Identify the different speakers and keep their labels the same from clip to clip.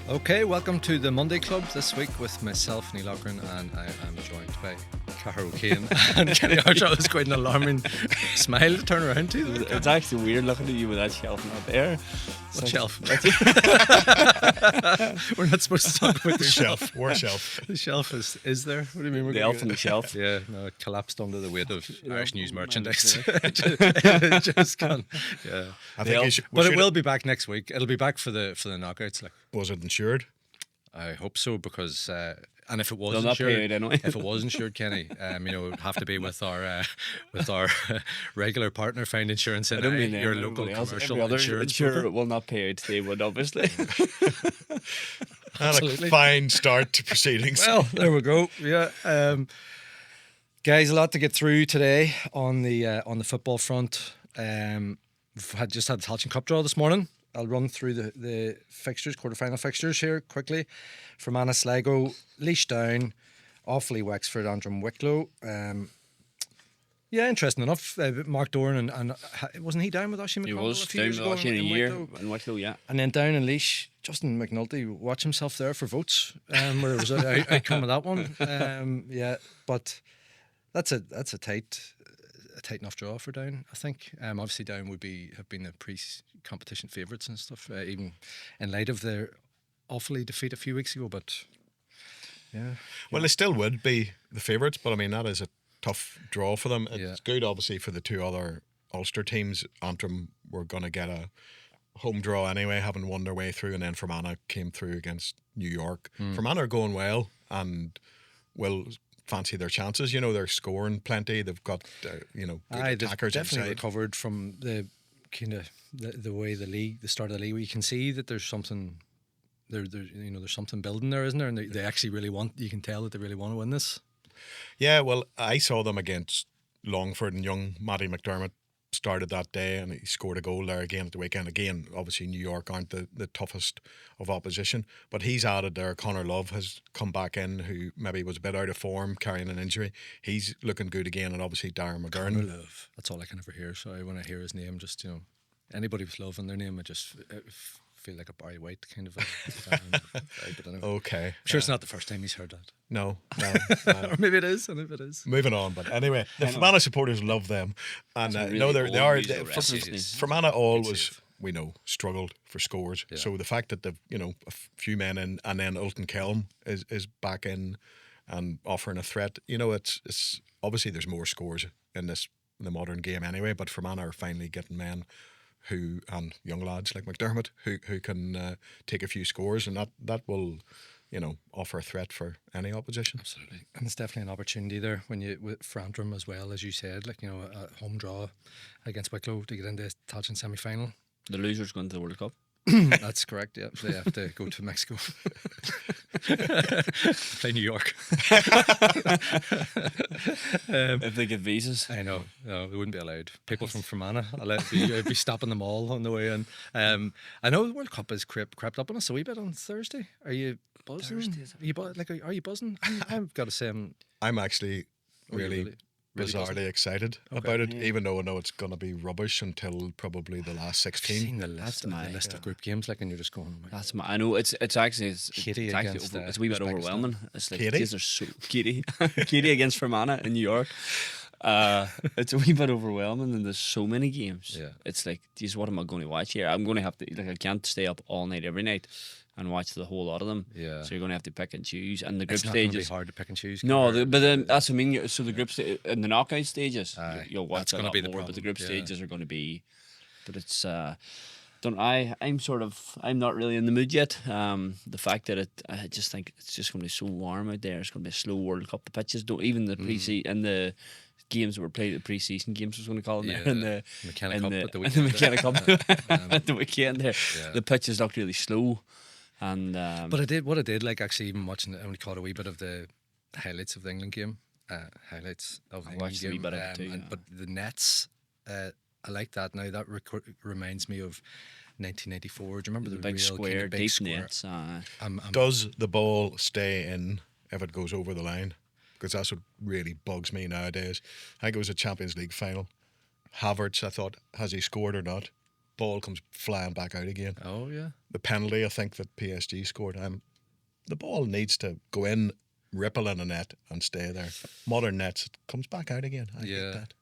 Speaker 1: Okay, welcome to the Monday Club this week with myself, Neil Loughran, and I am joined by Cahair O'Kane and Kenny Archer. It was quite an alarming smile to turn around to.
Speaker 2: It's actually weird looking at you with that shelf not there.
Speaker 1: What shelf? We're not supposed to talk about the shelf.
Speaker 3: Where shelf?
Speaker 1: The shelf is there. What do you mean?
Speaker 2: The elf on the shelf.
Speaker 1: Yeah, no, it collapsed under the weight of Irish News merchandise. It just gone. Yeah,
Speaker 3: I think
Speaker 1: but it will be back next week. It'll be back for the knockouts. Like,
Speaker 3: was it insured?
Speaker 1: I hope so, because and if it was
Speaker 2: They'll
Speaker 1: insured,
Speaker 2: not pay it anyway.
Speaker 1: if it was insured, Kenny, it would have to be with our regular partner, Find Insurance, in your local commercial insurance.
Speaker 2: Sure, it will not pay out. They would obviously.
Speaker 3: And a fine start to proceedings.
Speaker 1: Well, there we go. Yeah, guys, a lot to get through today on the football front. We've just had the Tailteann Cup draw this morning. I'll run through the fixtures, quarter-final fixtures here quickly. Fermanagh, Sligo, Laois Down, Offaly, Wexford, Antrim, Wicklow. Yeah, interesting enough. Mark Doran and wasn't he down with Oisin McConnell?
Speaker 2: He was
Speaker 1: a few
Speaker 2: down
Speaker 1: years
Speaker 2: with
Speaker 1: ago
Speaker 2: Oisin
Speaker 1: in
Speaker 2: a year
Speaker 1: Wicklow?
Speaker 2: in Wicklow, yeah.
Speaker 1: And then down in Laois, Justin McNulty watch himself there for votes. Where there was an outcome of that one. Yeah, but that's a tight enough draw for Down, I think. Obviously Down have been the pre-competition favourites and stuff, even in light of their Offaly defeat a few weeks ago. But yeah,
Speaker 3: well, they still would be the favourites, but I mean that is a tough draw for them. It's good, obviously, for the two other Ulster teams. Antrim were going to get a home draw anyway, having won their way through, and then Fermanagh came through against New York. Fermanagh are going well and will fancy their chances. You know, they're scoring plenty. They've got good attackers
Speaker 1: definitely
Speaker 3: inside.
Speaker 1: recovered from the kind of the way the start of the league, where you can see that there's something there's something building there, isn't there? And they actually really want. You can tell that they really want to win this.
Speaker 3: Yeah, well, I saw them against Longford, and young Matty McDermott started that day and he scored a goal there again at the weekend. Again, obviously New York aren't the toughest of opposition, but he's added there. Connor Love has come back in, who maybe was a bit out of form, carrying an injury. He's looking good again, and obviously Darren McGurn.
Speaker 1: Connor Love, that's all I can ever hear. Sorry, when I hear his name, just anybody with love in their name, I just feel like a Barry White kind of but anyway.
Speaker 3: Okay,
Speaker 1: I'm sure it's not the first time he's heard that.
Speaker 3: No.
Speaker 1: Or maybe it is, and if it is,
Speaker 3: moving on. But anyway, the Fermanagh supporters love them, and they are. Fermanagh always, we know, struggled for scores. Yeah. So the fact that they've a few men in, and then Ulton Kelm is back in and offering a threat. It's obviously there's more scores in the modern game anyway. But Fermanagh are finally getting men and young lads like McDermott who can take a few scores, and that will offer a threat for any opposition.
Speaker 1: Absolutely. And it's definitely an opportunity there for Antrim as well, as you said, a home draw against Wicklow to get into the Tailteann semi-final.
Speaker 2: The loser's going to the World Cup.
Speaker 1: That's correct, yeah. They have to go to Mexico. Play New York.
Speaker 2: If they get visas.
Speaker 1: I know. No, they wouldn't be allowed. People from Fermanagh, I'd be stopping them all on the way in. I know the World Cup has crept up on us a wee bit on Thursday. Are you buzzing? Are you buzzing? I've got to say
Speaker 3: I'm actually really bizarrely excited about it, even though I know it's going to be rubbish until probably the last 16.
Speaker 1: I've seen the list of group games, and you're just going.
Speaker 2: I know it's actually
Speaker 1: Katie
Speaker 2: it's a wee bit overwhelming. It's like
Speaker 3: Katie?
Speaker 2: These are so Katie against Fermanagh in New York. It's a wee bit overwhelming, and there's so many games.
Speaker 1: Yeah.
Speaker 2: It's like, geez, what am I going to watch here? I'm going to have to I can't stay up all night every night and watch the whole lot of them.
Speaker 1: Yeah.
Speaker 2: So you're going to have to pick and choose. And the group
Speaker 1: it's not
Speaker 2: stages.
Speaker 1: Going to be hard to pick and choose.
Speaker 2: No, but then that's what I mean. So the group in the knockout stages, you'll watch a lot
Speaker 1: be the
Speaker 2: more.
Speaker 1: problem.
Speaker 2: But the group stages are going to be. But it's. I'm not really in the mood yet. The fact that I just think it's just going to be so warm out there. It's going to be a slow World Cup. The pitches don't even the pre-season and the games that were played at the pre-season games, I was going to call them there, in the
Speaker 1: Mechanic Cup at the weekend.
Speaker 2: The Mechanic Cup at the weekend there. Yeah. The pitches looked really slow, and
Speaker 1: but I did like actually even watching it. I only caught a wee bit of the highlights of the England game. Highlights of the England game. But the nets, I like that now. That reminds me of 1994. Do you remember the
Speaker 2: big
Speaker 1: real
Speaker 2: square,
Speaker 1: kind of big
Speaker 2: deep
Speaker 1: square?
Speaker 2: nets?
Speaker 3: Does the ball stay in if it goes over the line? Because that's what really bugs me nowadays. I think it was a Champions League final. Havertz, I thought, has he scored or not? ball comes flying back out again.
Speaker 1: Oh yeah.
Speaker 3: The penalty, I think, that PSG scored. The ball needs to go in, ripple in a net, and stay there. Modern nets, it comes back out again. I hate that.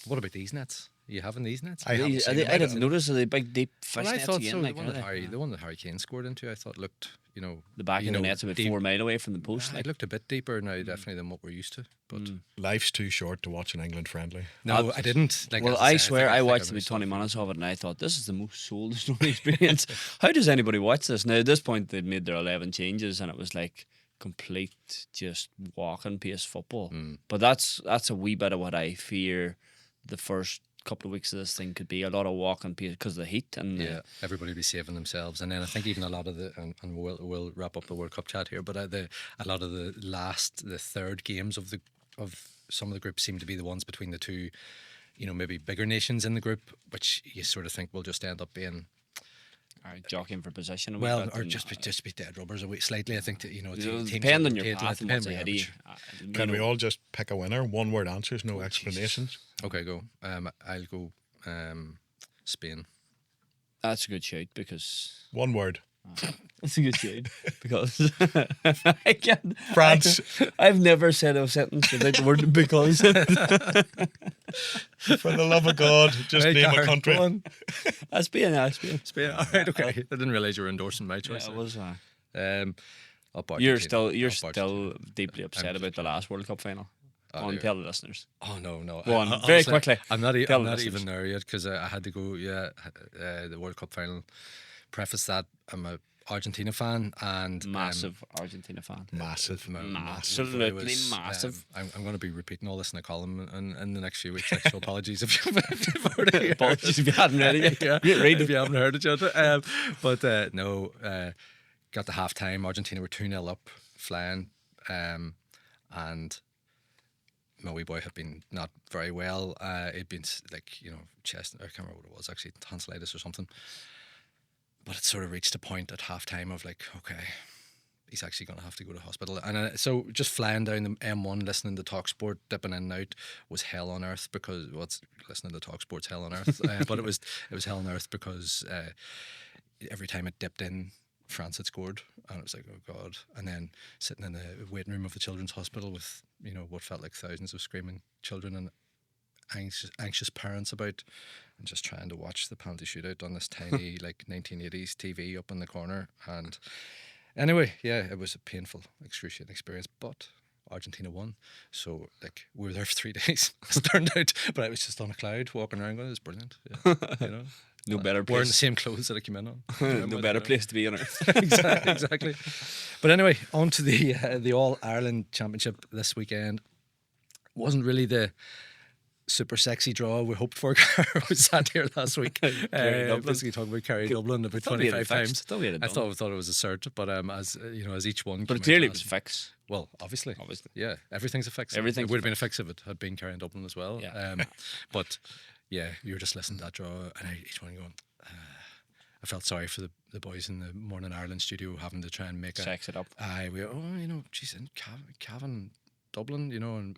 Speaker 1: What about these nets? Are you having these nets?
Speaker 2: I didn't notice. Are they big, deep fish
Speaker 1: I
Speaker 2: nets
Speaker 1: thought
Speaker 2: again?
Speaker 1: so.
Speaker 2: Like,
Speaker 1: The one that Harry Kane scored into, I thought looked,
Speaker 2: the back of the net's about 4 mile away from the post.
Speaker 1: It looked a bit deeper now, definitely, than what we're used to. But
Speaker 3: life's too short to watch an England friendly.
Speaker 1: No, I didn't.
Speaker 2: I swear, I watched about 20 minutes of it, and I thought this is the most soul-destroying experience. How does anybody watch this? Now, at this point, they'd made their 11 changes, and it was like complete just walking pace football. But that's a wee bit of what I fear the first couple of weeks of this thing could be. A lot of walking pace because of the heat, and
Speaker 1: everybody will be saving themselves. And then I think even a lot of the and we'll wrap up the World Cup chat here, but a lot of the third games of some of the groups seem to be the ones between the two, maybe bigger nations in the group, which you sort of think will just end up being
Speaker 2: jockeying for position.
Speaker 1: Or just be dead rubbers slightly. I think that
Speaker 2: depend on your path and what's ahead of you.
Speaker 3: Can we all just pick a winner? One word answers, no explanations.
Speaker 1: Okay, go. I'll go Spain.
Speaker 2: That's a good shout because
Speaker 3: one word.
Speaker 2: That's a good shout because I can't.
Speaker 3: France.
Speaker 2: I've never said a sentence without the word because.
Speaker 3: For the love of God, just name a country.
Speaker 2: Spain.
Speaker 1: Spain. All right, okay. I didn't realise you were endorsing my choice.
Speaker 2: Yeah, it was.
Speaker 1: You're
Speaker 2: still deeply upset about the last World Cup final. Go on, tell the listeners.
Speaker 1: Oh no!
Speaker 2: Go on, very quickly.
Speaker 1: I'm not even there yet because I had to go. The World Cup final. Preface that I'm a Argentina fan and
Speaker 2: massive Argentina fan.
Speaker 3: Absolutely
Speaker 2: massive.
Speaker 1: I'm going to be repeating all this in a column in the next few weeks. So apologies if you've already
Speaker 2: apologies if you hadn't read it yet.
Speaker 1: If you haven't heard it yet. Got the half time. Argentina were 2-0 up, flying, and my wee boy had been not very well. He'd been chest. I can't remember what it was actually, tonsillitis or something. But it sort of reached a point at half time of like, okay, he's actually going to have to go to hospital. And so just flying down the M1, listening to TalkSport, dipping in and out was hell on earth because listening to TalkSport's hell on earth. But it was hell on earth because every time it dipped in, France had scored, and it was like, oh God. And then sitting in the waiting room of the children's hospital with what felt like thousands of screaming children and anxious parents about, and just trying to watch the penalty shootout on this tiny 1980s TV up in the corner. And anyway, it was a painful, excruciating experience, but Argentina won, so we were there for 3 days as it turned out. But I was just on a cloud walking around going, it was brilliant.
Speaker 2: No better place.
Speaker 1: Wearing the same clothes that I came in on.
Speaker 2: No better place to be on earth.
Speaker 1: exactly. But anyway, on to the All-Ireland Championship this weekend. Wasn't really the super sexy draw we hoped for. We sat here last week basically talking about Kerry Dublin about 25 times. I thought it was a cert, but as each one
Speaker 2: but clearly it was a fix.
Speaker 1: Well, obviously, yeah, everything's a fix. It would have been a fix if it had been Kerry Dublin as well. But yeah, you were just listening to that draw and each one going, I felt sorry for the boys in the Morning Ireland studio having to try and make
Speaker 2: sex it up.
Speaker 1: Geez, and Cavan, Dublin, and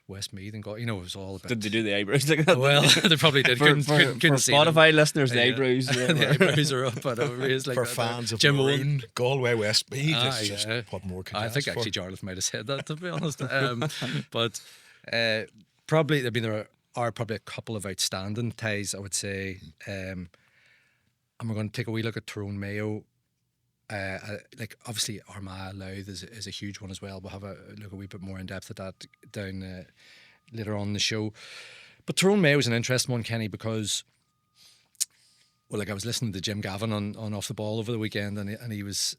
Speaker 1: West Meath and it was all about.
Speaker 2: Did they do the eyebrows like that?
Speaker 1: Well, they probably did.
Speaker 2: For Spotify listeners, the eyebrows.
Speaker 1: The eyebrows are up, but raised like
Speaker 3: for
Speaker 1: that.
Speaker 3: fans of Maroon, Galway, West Meath. Just what more could
Speaker 1: I think actually Jarlath might have said that, to be honest. But probably, there are probably a couple of outstanding ties, I would say. And we're going to take a wee look at Tyrone Mayo. Obviously Armagh Louth is a huge one as well. We'll have a look a wee bit more in depth at that down later on in the show. But Tyrone Mayo is an interesting one, Kenny, because I was listening to Jim Gavin on Off the Ball over the weekend, and he was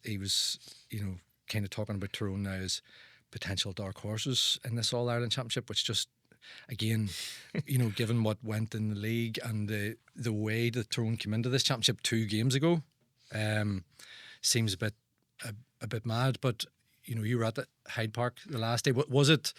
Speaker 1: kind of talking about Tyrone now as potential dark horses in this All-Ireland Championship, which just again, given what went in the league and the way that Tyrone came into this championship 2 games ago, seems a bit mad. But you were at the Hyde Park the last day. Was it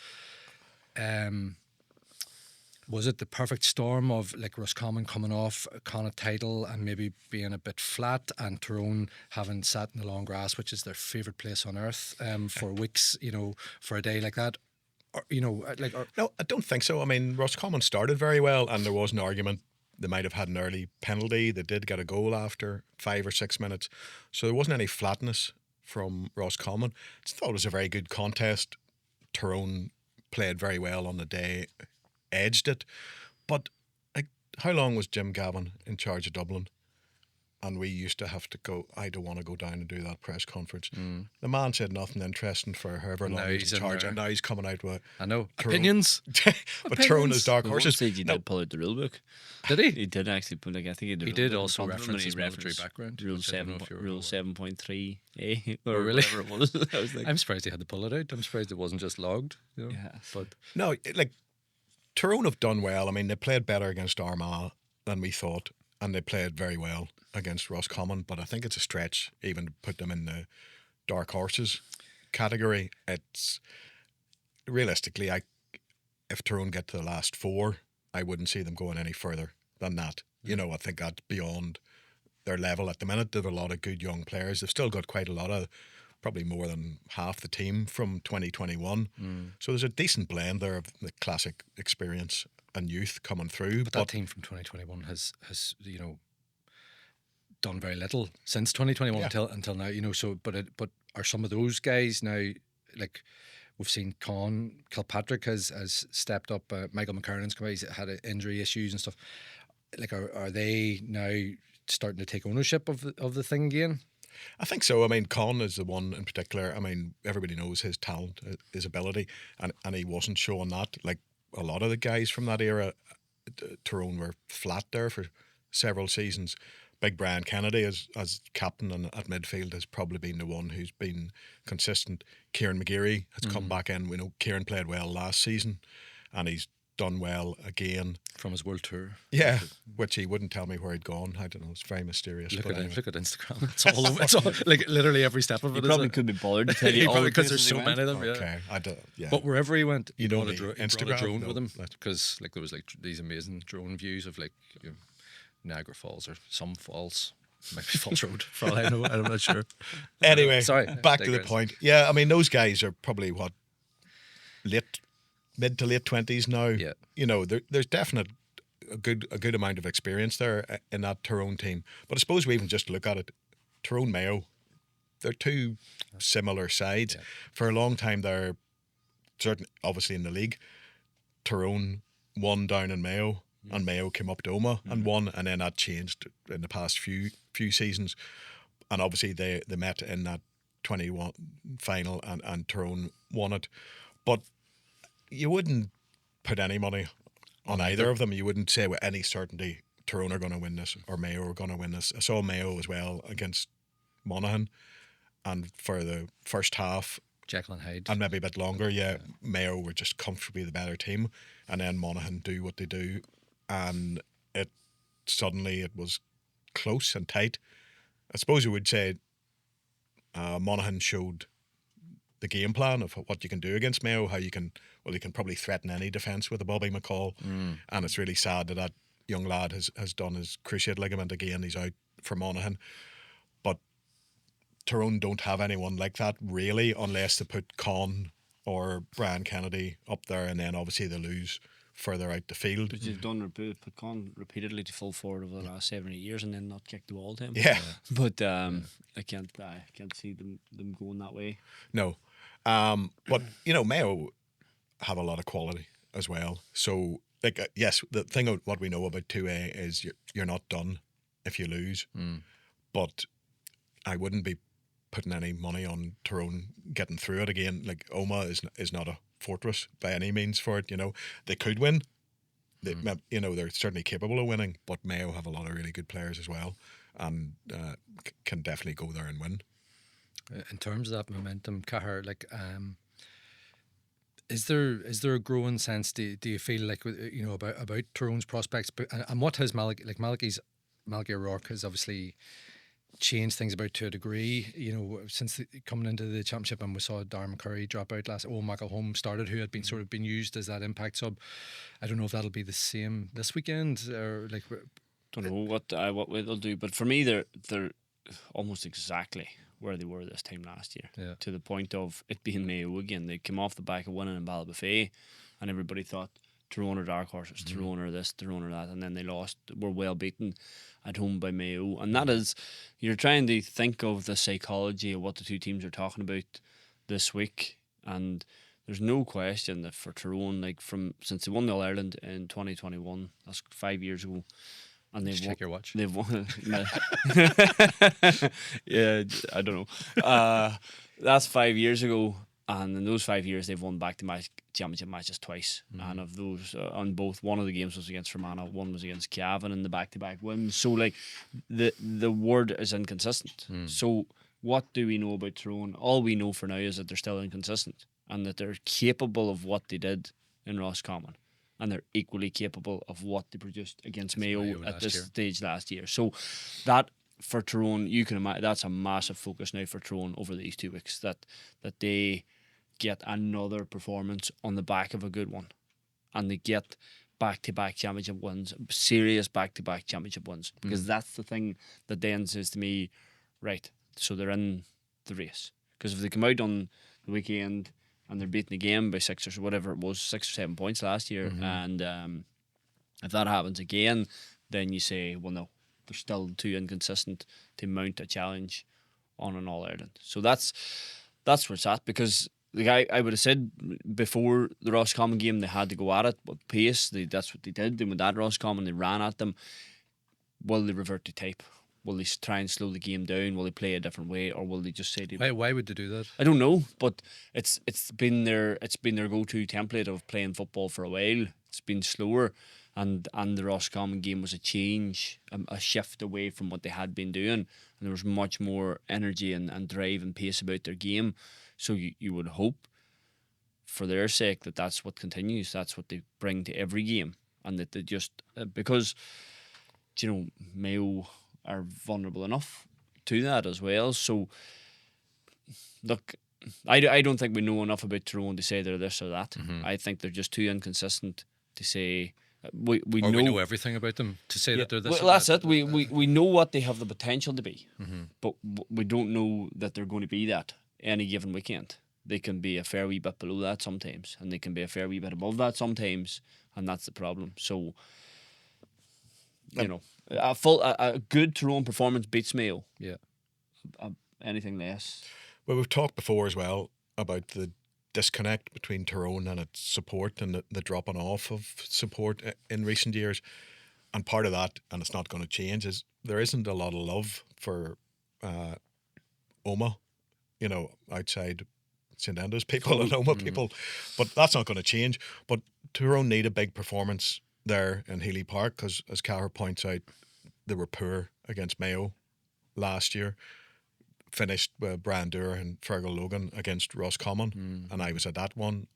Speaker 1: the perfect storm of Roscommon coming off a Connacht title and maybe being a bit flat, and Tyrone having sat in the long grass, which is their favourite place on earth, for weeks, for a day like that?
Speaker 3: No, I don't think so. I mean, Roscommon started very well, and there was an argument They might have had an early penalty. They did get a goal after 5 or 6 minutes. So there wasn't any flatness from Roscommon. I thought it was a very good contest. Tyrone played very well on the day, edged it. But like, how long was Jim Gavin in charge of Dublin? And we used to have to go, I don't want to go down and do that press conference. The man said nothing interesting for however long he was in charge. And now he's coming out with...
Speaker 1: I know.
Speaker 3: Tyrone.
Speaker 1: Opinions.
Speaker 3: But Tyrone is dark horses.
Speaker 2: He did pull out the rule book.
Speaker 1: Did he?
Speaker 2: He did actually put, like, I think
Speaker 1: he did also reference his military background.
Speaker 2: Rule 7.3A or
Speaker 1: really?
Speaker 2: whatever it was. I was like,
Speaker 1: I'm surprised he had to pull it out. I'm surprised it wasn't just logged. You know?
Speaker 2: Yeah.
Speaker 1: But
Speaker 3: no, like, Tyrone have done well. I mean, they played better against Armagh than we thought, and they played very well against Roscommon, but I think it's a stretch even to put them in the dark horses category. It's realistically, if Tyrone get to the last 4, I wouldn't see them going any further than that. You know, I think that's beyond their level at the minute. They've a lot of good young players. They've still got quite a lot of, probably more than half the team from 2021. So there's a decent blend there of the classic experience and youth coming through.
Speaker 1: But that team from 2021 has you know, done very little since 2021 until now. You know, so but are some of those guys now, like we've seen Kilpatrick has stepped up. Michael McKernan's come out, he's had injury issues and stuff. Like are they now starting to take ownership of the thing again?
Speaker 3: I think so. I mean, Con is the one in particular. I mean, everybody knows his talent, his ability, and he wasn't showing that. Like a lot of the guys from that era, Tyrone were flat there for several seasons. Big Brian Kennedy as captain and at midfield has probably been the one who's been consistent. Kieran McGeary has come back in. We know Kieran played well last season, and he's done well again
Speaker 1: from his world tour.
Speaker 3: Yeah, which he wouldn't tell me where he'd gone. I don't know. It's very mysterious.
Speaker 1: Look at Instagram. It's all over. It's all, like literally every step of it.
Speaker 2: He probably could be bothered to tell you all
Speaker 1: because there's so many of them.
Speaker 3: Okay,
Speaker 1: yeah. But wherever he went,
Speaker 3: you know,
Speaker 1: Instagram, brought a drone with him because like there was like these amazing drone views of like Niagara Falls or some falls. Might be Falls Road for all I know. I'm not sure.
Speaker 3: Anyway,
Speaker 1: sorry.
Speaker 3: Back to the point. Yeah, I mean those guys are probably mid to late 20s now.
Speaker 1: Yeah.
Speaker 3: You know, there's definite a good amount of experience there in that Tyrone team. But I suppose we even just look at it, Tyrone Mayo, they're two similar sides. Yeah. For a long time they're obviously in the league. Tyrone won down in Mayo and Mayo came up to Omagh and won, and then that changed in the past few seasons. And obviously they met in that 21 final and Tyrone won it. But you wouldn't put any money on either of them. You wouldn't say with any certainty Tyrone are going to win this or Mayo are going to win this. I saw Mayo as well against Monaghan, and for the first half,
Speaker 1: Jekyll and Hyde,
Speaker 3: and maybe a bit longer, Mayo were just comfortably the better team, and then Monaghan do what they do, and it was close and tight. I suppose you would say Monaghan showed the game plan of what you can do against Mayo, how you can probably threaten any defence with a Bobby McCall. And it's really sad that young lad has done his cruciate ligament again. He's out for Monaghan. But Tyrone don't have anyone like that really, unless they put Con or Brian Kennedy up there, and then obviously they lose further out the field.
Speaker 2: But you've put Con repeatedly to full forward over the last 7 or 8 years and then not kicked the ball to him.
Speaker 3: Yeah.
Speaker 2: But I can't see them going that way.
Speaker 3: No. But you know, Mayo have a lot of quality as well. So like yes, the thing of what we know about 2A is you're not done if you lose. But I wouldn't be putting any money on Tyrone getting through it again. Like Omagh is not a fortress by any means for it. You know, they could win. You know, they're certainly capable of winning. But Mayo have a lot of really good players as well, and can definitely go there and win.
Speaker 1: In terms of that momentum, Cahair, like, is there a growing sense? Do you feel like about Tyrone's prospects? And what has Malachy O'Rourke has obviously changed things about to a degree. You know, since coming into the championship, and we saw Darren McCurry drop out last. Michael Holmes started, who had been sort of been used as that impact sub. I don't know if that'll be the same this weekend or like.
Speaker 2: Don't know what way they'll do, but for me, they're almost exactly where they were this time last year, to the point of it being Mayo again. They came off the back of winning in Ballybofey, and everybody thought Tyrone are dark horses, Tyrone are this, Tyrone are that, and then they lost, were well beaten at home by Mayo. And that is, you're trying to think of the psychology of what the two teams are talking about this week, and there's no question that for Tyrone, like since they won the All-Ireland in 2021, that's 5 years ago, and they've
Speaker 1: check your watch.
Speaker 2: They've won. Yeah, I don't know. That's 5 years ago, and in those 5 years they've won back-to-back championship matches twice. And of those, on both, one of the games was against Fermanagh, one was against Cavan in the back-to-back wins. So like the word is inconsistent. So what do we know about Tyrone? All we know for now is that they're still inconsistent, and that they're capable of what they did in Roscommon, and they're equally capable of what they produced against Mayo at this stage last year. So that, for Tyrone, you can imagine, that's a massive focus now for Tyrone over these 2 weeks, that they get another performance on the back of a good one, and they get back-to-back championship wins, serious back-to-back championship wins, because that's the thing that then says to me, right, so they're in the race. Because if they come out on the weekend and they're beaten again by 6 or whatever it was, 6 or 7 points last year, and if that happens again, then you say, well, no, they're still too inconsistent to mount a challenge on an All-Ireland. So that's where it's at, because the guy, I would have said before the Roscommon game, they had to go at it with pace. That's what they did. And with that Roscommon, they ran at them. Will they revert to type? Will they try and slow the game down? Will they play a different way, or will they just say
Speaker 1: why would they do that?
Speaker 2: I don't know, but it's been their go-to template of playing football for a while. It's been slower, and the Roscommon game was a change, a shift away from what they had been doing, and there was much more energy and drive and pace about their game. So you would hope, for their sake, that that's what continues. That's what they bring to every game, and that they just because Mayo are vulnerable enough to that as well. So look, I don't think we know enough about Tyrone to say they're this or that. I think they're just too inconsistent to say. We know
Speaker 1: everything about them to say that they're this.
Speaker 2: Well, that's it. We know what they have the potential to be, but we don't know that they're going to be that any given weekend. They can be a fair wee bit below that sometimes, and they can be a fair wee bit above that sometimes, and that's the problem. So, a good Tyrone performance beats Mayo.
Speaker 1: Yeah.
Speaker 2: Anything less.
Speaker 3: Well, we've talked before as well about the disconnect between Tyrone and its support, and the dropping off of support in recent years. And part of that, and it's not going to change, is there isn't a lot of love for Omagh, outside St Enda's people and Omagh people. But that's not going to change. But Tyrone need a big performance there in Healy Park, because, as Cahair points out, they were poor against Mayo last year. Finished with Brian Doer and Fergal Logan against Roscommon, and I was at that one.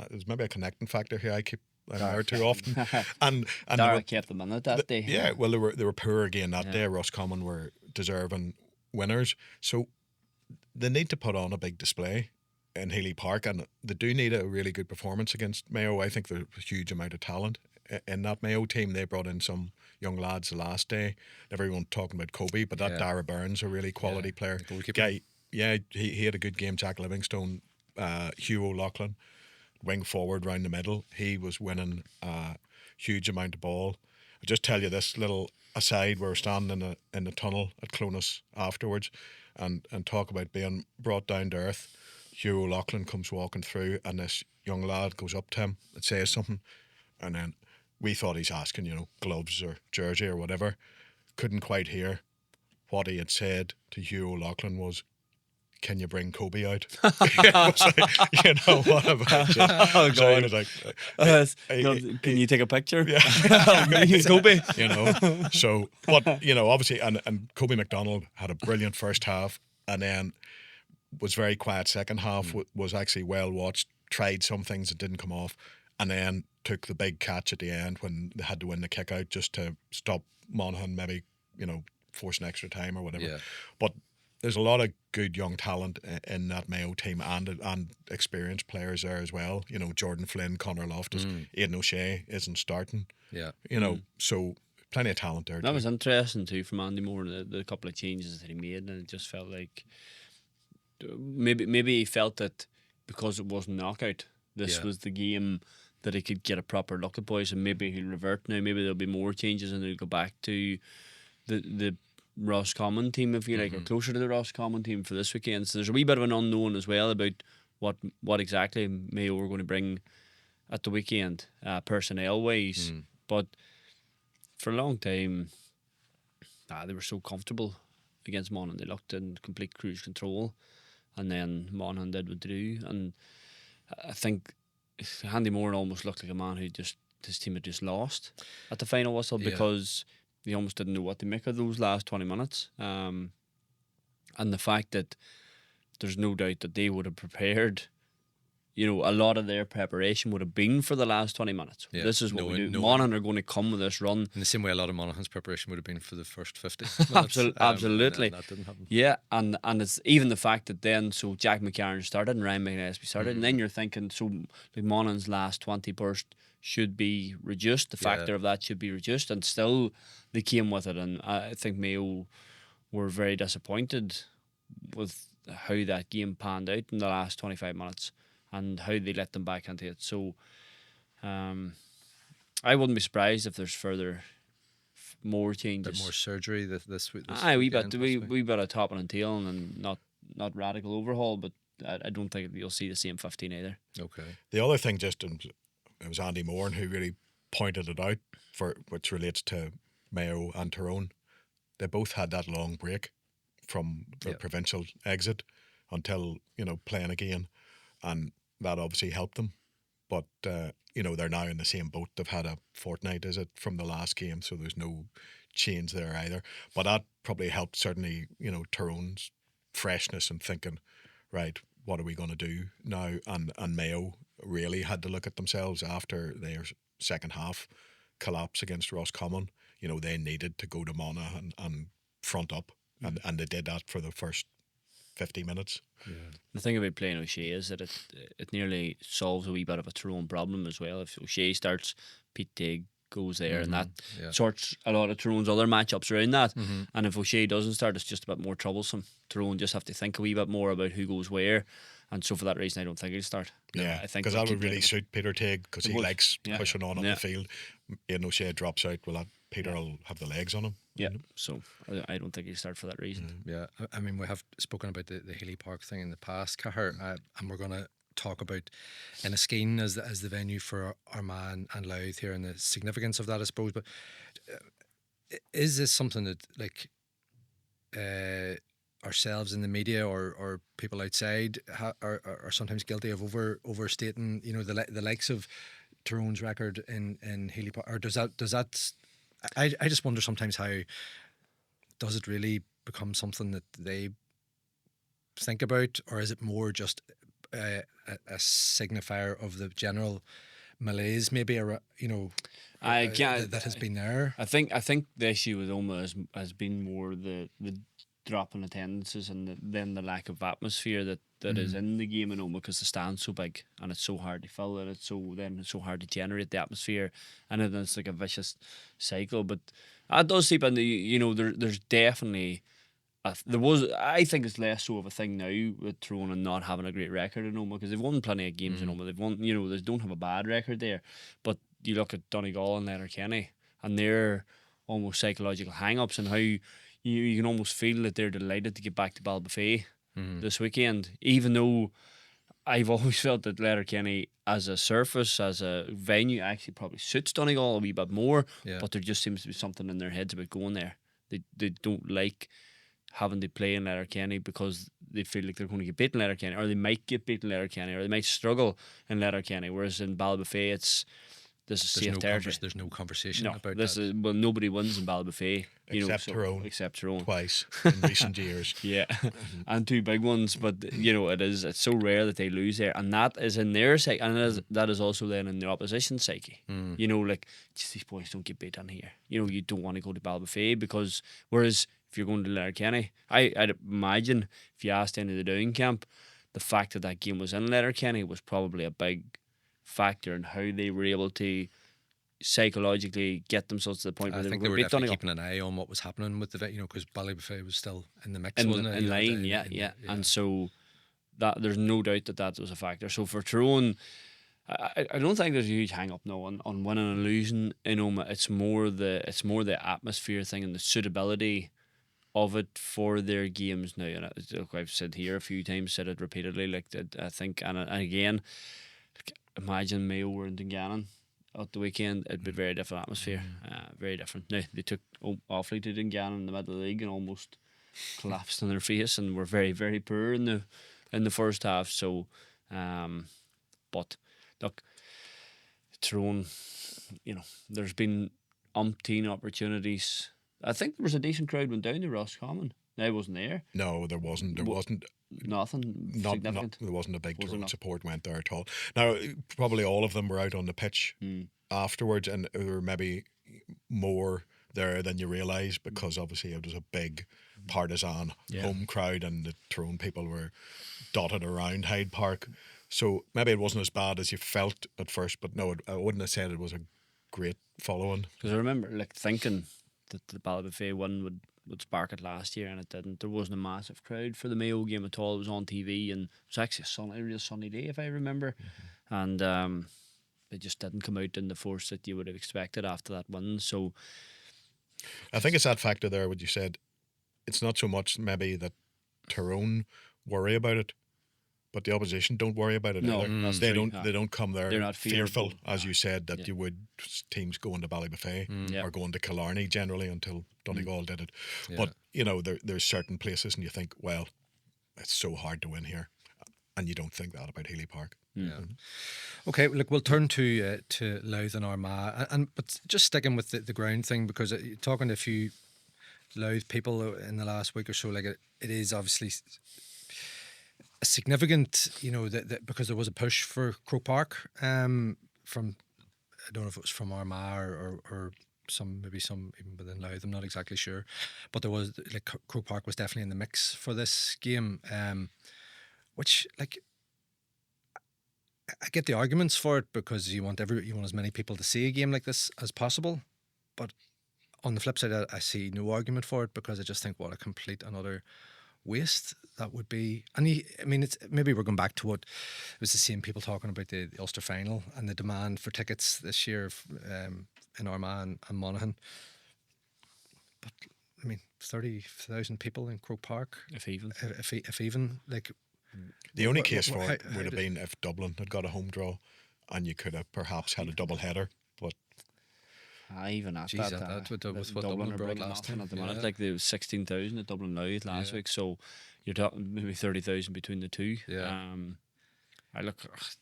Speaker 3: There's maybe a connecting factor here. I keep there too often, and
Speaker 2: Dara kept them in it that day.
Speaker 3: Yeah, well, they were poor again that day. Roscommon were deserving winners, so they need to put on a big display in Healy Park, and they do need a really good performance against Mayo. I think there's a huge amount of talent in that Mayo team. They brought in some young lads the last day. Everyone talking about Kobe, but that Dara Burns, a really quality player. Guy, he had a good game. Jack Livingstone, Hugh O'Loughlin, wing forward round the middle. He was winning a huge amount of ball. I'll just tell you this little aside. We were standing in the tunnel at Clonus afterwards, and talk about being brought down to earth. Hugh O'Loughlin comes walking through, and this young lad goes up to him and says something, and then we thought he's asking, gloves or jersey or whatever. Couldn't quite hear. What he had said to Hugh O'Loughlin was, "Can you bring Kobe out?" What about it?
Speaker 2: Oh, God. Can you take a picture?
Speaker 3: Yeah.
Speaker 2: Kobe.
Speaker 3: So, but, obviously, and Kobe McDonald had a brilliant first half, and then was very quiet second half, was actually well watched, tried some things that didn't come off, and then took the big catch at the end when they had to win the kick out just to stop Monaghan maybe, forcing extra time or whatever. Yeah. But there's a lot of good young talent in that Mayo team, and experienced players there as well. Jordan Flynn, Conor Loftus, Aidan O'Shea isn't starting. Yeah. So plenty of talent there.
Speaker 2: That was interesting too from Andy Moore, the couple of changes that he made, and it just felt like maybe he felt that because it wasn't knockout, this was the game that he could get a proper look at boys, and maybe he'll revert now. Maybe there'll be more changes and he'll go back to the Roscommon team, if you like, or closer to the Roscommon team for this weekend. So there's a wee bit of an unknown as well about what exactly Mayo are going to bring at the weekend, personnel wise. But for a long time, they were so comfortable against Monaghan. They looked in complete cruise control, and then Monaghan did what they do. And I think Andy Moore almost looked like a man who his team had just lost at the final whistle, because they almost didn't know what to make of those last 20 minutes. And the fact that there's no doubt that they would have prepared, a lot of their preparation would have been for the last 20 minutes. Yeah. This is what we do. Monaghan are going to come with this run.
Speaker 1: In the same way a lot of Monaghan's preparation would have been for the first 50 minutes.
Speaker 2: Absolutely.
Speaker 1: That didn't happen.
Speaker 2: Yeah, and it's even the fact that then, so Jack McCarron started and Ryan McNesby started, and then you're thinking, so like Monaghan's last 20 burst should be reduced, the factor of that should be reduced, and still they came with it. And I think Mayo were very disappointed with how that game panned out in the last 25 minutes and how they let them back into it. So I wouldn't be surprised if there's more changes.
Speaker 1: A bit more surgery this week.
Speaker 2: We bit of topping and tailing, and not radical overhaul, but I don't think you'll see the same 15 either.
Speaker 3: Okay. The other thing, it was Andy Moore who really pointed it out, which relates to Mayo and Tyrone. They both had that long break from the provincial exit until playing again, and that obviously helped them. But they're now in the same boat. They've had a fortnight, from the last game, so there's no change there either. But that probably helped, certainly, Tyrone's freshness and thinking, right, what are we going to do now? And Mayo really had to look at themselves after their second half collapse against Roscommon. They needed to go to Monaghan and front up, and they did that for the first 50 minutes.
Speaker 2: Yeah. The thing about playing O'Shea is that it nearly solves a wee bit of a Tyrone problem as well. If O'Shea starts, Pete Tigg goes there, and that sorts a lot of Tyrone's other matchups around that. And if O'Shea doesn't start, it's just a bit more troublesome. Tyrone just have to think a wee bit more about who goes where, and so for that reason I don't think he'll start.
Speaker 3: Yeah,
Speaker 2: I think
Speaker 3: because that would really suit Peter Tigg, because he likes pushing on the field. O'Shea drops out, Peter will have the legs on him.
Speaker 2: Yeah, so I don't think he'll start for that reason.
Speaker 1: Yeah, I mean, we have spoken about the Healy Park thing in the past, Cahair, and we're going to talk about Inniskeen as the venue for Armagh and Louth here, and the significance of that, I suppose. But is this something that, like, ourselves in the media or people outside are sometimes guilty of overstating, the likes of Tyrone's record in Healy Park? Or does that I just wonder sometimes, how does it really become something that they think about, or is it more just a signifier of the general malaise, maybe, that has been there?
Speaker 2: I think the issue with Oma has been more the drop in attendances, and then the lack of atmosphere that is in the game in Oma, because the stand's so big and it's so hard to fill, and it's so hard to generate the atmosphere, and then it's like a vicious cycle. But that does seep in. There's definitely I think it's less so of a thing now with Tyrone and not having a great record in Oma, because they've won plenty of games in Oma. They've won, they don't have a bad record there. But you look at Donegal and Letterkenny, and their almost psychological hang-ups, and how you can almost feel that they're delighted to get back to Ballybofey this weekend, even though I've always felt that Letterkenny as a surface, as a venue, actually probably suits Donegal a wee bit more, but there just seems to be something in their heads about going there. They don't like having to play in Letterkenny, because they feel like they're going to get beaten in Letterkenny, or they might get beaten in Letterkenny, or they might struggle in Letterkenny, whereas in Ballybofey this is safe territory.
Speaker 1: There's no conversation about
Speaker 2: this
Speaker 1: that.
Speaker 2: Nobody wins in Ballybofey,
Speaker 3: except Tyrone twice in recent years.
Speaker 2: Yeah, and two big ones. But it's so rare that they lose there, and that is in their psyche, and that is also then in the opposition psyche. These boys don't get beat on here. You don't want to go to Ballybofey, because whereas if you're going to Letterkenny, I'd imagine if you asked any of the Down camp, the fact that game was in Letterkenny was probably a big factor in how they were able to psychologically get themselves to the point where
Speaker 1: I
Speaker 2: they
Speaker 1: think
Speaker 2: were
Speaker 1: they were
Speaker 2: going to
Speaker 1: definitely keeping an eye on what was happening with the because Ballybofey was still in the mix,
Speaker 2: wasn't it? In line, and so that there's no doubt that was a factor. So for Tyrone, I don't think there's a huge hang up no on winning and losing in Omagh. It's more the atmosphere thing and the suitability of it for their games now. And I've said here a few times, said it repeatedly. Like I think, and again, imagine Mayo were in Dungannon at the weekend. It'd be a very different atmosphere, very different. Now they took awfully to Dungannon in the middle of the league and almost collapsed on their face and were very, very poor in the first half. So, but look, Tyrone, there's been umpteen opportunities. I think there was a decent crowd went down to Roscommon. I wasn't there.
Speaker 3: No, there wasn't. There wasn't
Speaker 2: nothing significant.
Speaker 3: There wasn't a big Tyrone support went there at all. Now, probably all of them were out on the pitch afterwards, and there were maybe more there than you realise, because obviously it was a big partisan home crowd, and the Tyrone people were dotted around Hyde Park. So maybe it wasn't as bad as you felt at first, but no, I wouldn't have said it was a great following.
Speaker 2: Because I remember thinking that the Ballybofey one would spark it last year, and it didn't. There wasn't a massive crowd for the Mayo game at all. It was on TV, and it was actually a real sunny day, if I remember. And it just didn't come out in the force that you would have expected after that win. So
Speaker 3: I think it's that factor there, what you said. It's not so much maybe that Tyrone worry about it, but the opposition don't worry about it either. They don't come there. They're not fearful, as you said, that you would teams going to Ballybofey or going to Killarney generally until Donegal did it. But there's certain places, and you think, well, it's so hard to win here, and you don't think that about Healy Park.
Speaker 1: Okay, look, we'll turn to Louth and Armagh, but just sticking with the ground thing, because talking to a few Louth people in the last week or so, like it is obviously significant, that because there was a push for Croke Park from, I don't know if it was from Armagh or some even within Louth, I'm not exactly sure, but there was, like, Croke Park was definitely in the mix for this game, which, like, I get the arguments for it, because you want as many people to see a game like this as possible, but on the flip side, I see no argument for it, because I just think what a complete and utter waste that would be. And it's maybe we're going back to what it was the same people talking about the Ulster final and the demand for tickets this year in Armagh and Monaghan. But 30,000 people in Croke Park, if even, like,
Speaker 3: the only case for it would have been if Dublin had got a home draw, and you could have perhaps had a double header, but.
Speaker 2: Even at that,
Speaker 1: with what Dublin brought last time.
Speaker 2: At the minute, like there was 16,000 at Dublin Louth last week, so you're talking maybe 30,000 between the two.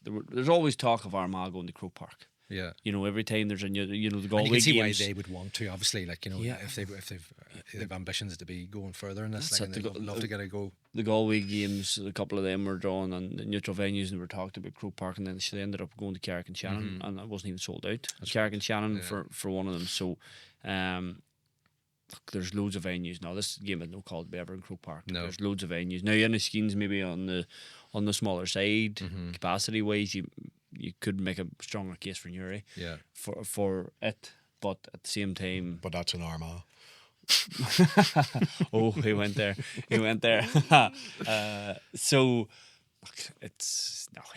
Speaker 2: There's always talk of Armagh going to Croke Park.
Speaker 1: Yeah,
Speaker 2: every time there's a new, the Galway
Speaker 1: and you can see
Speaker 2: games,
Speaker 1: why they would want to. Obviously, like, if they've ambitions to be going further in this, like, they'd love to get a go.
Speaker 2: The Galway games, a couple of them were drawn on the neutral venues, and were talked about Croke Park, and then they ended up going to Cahair and Shannon, and it wasn't even sold out. Cahair and Shannon for one of them. So, there's loads of venues now. This game had no call to be ever in Croke Park. No. There's loads of venues now. Inniskeen's maybe on the smaller side, capacity wise. You could make a stronger case for Newry for it, but at the same time,
Speaker 3: but that's an Armagh.
Speaker 2: Oh, he went there. So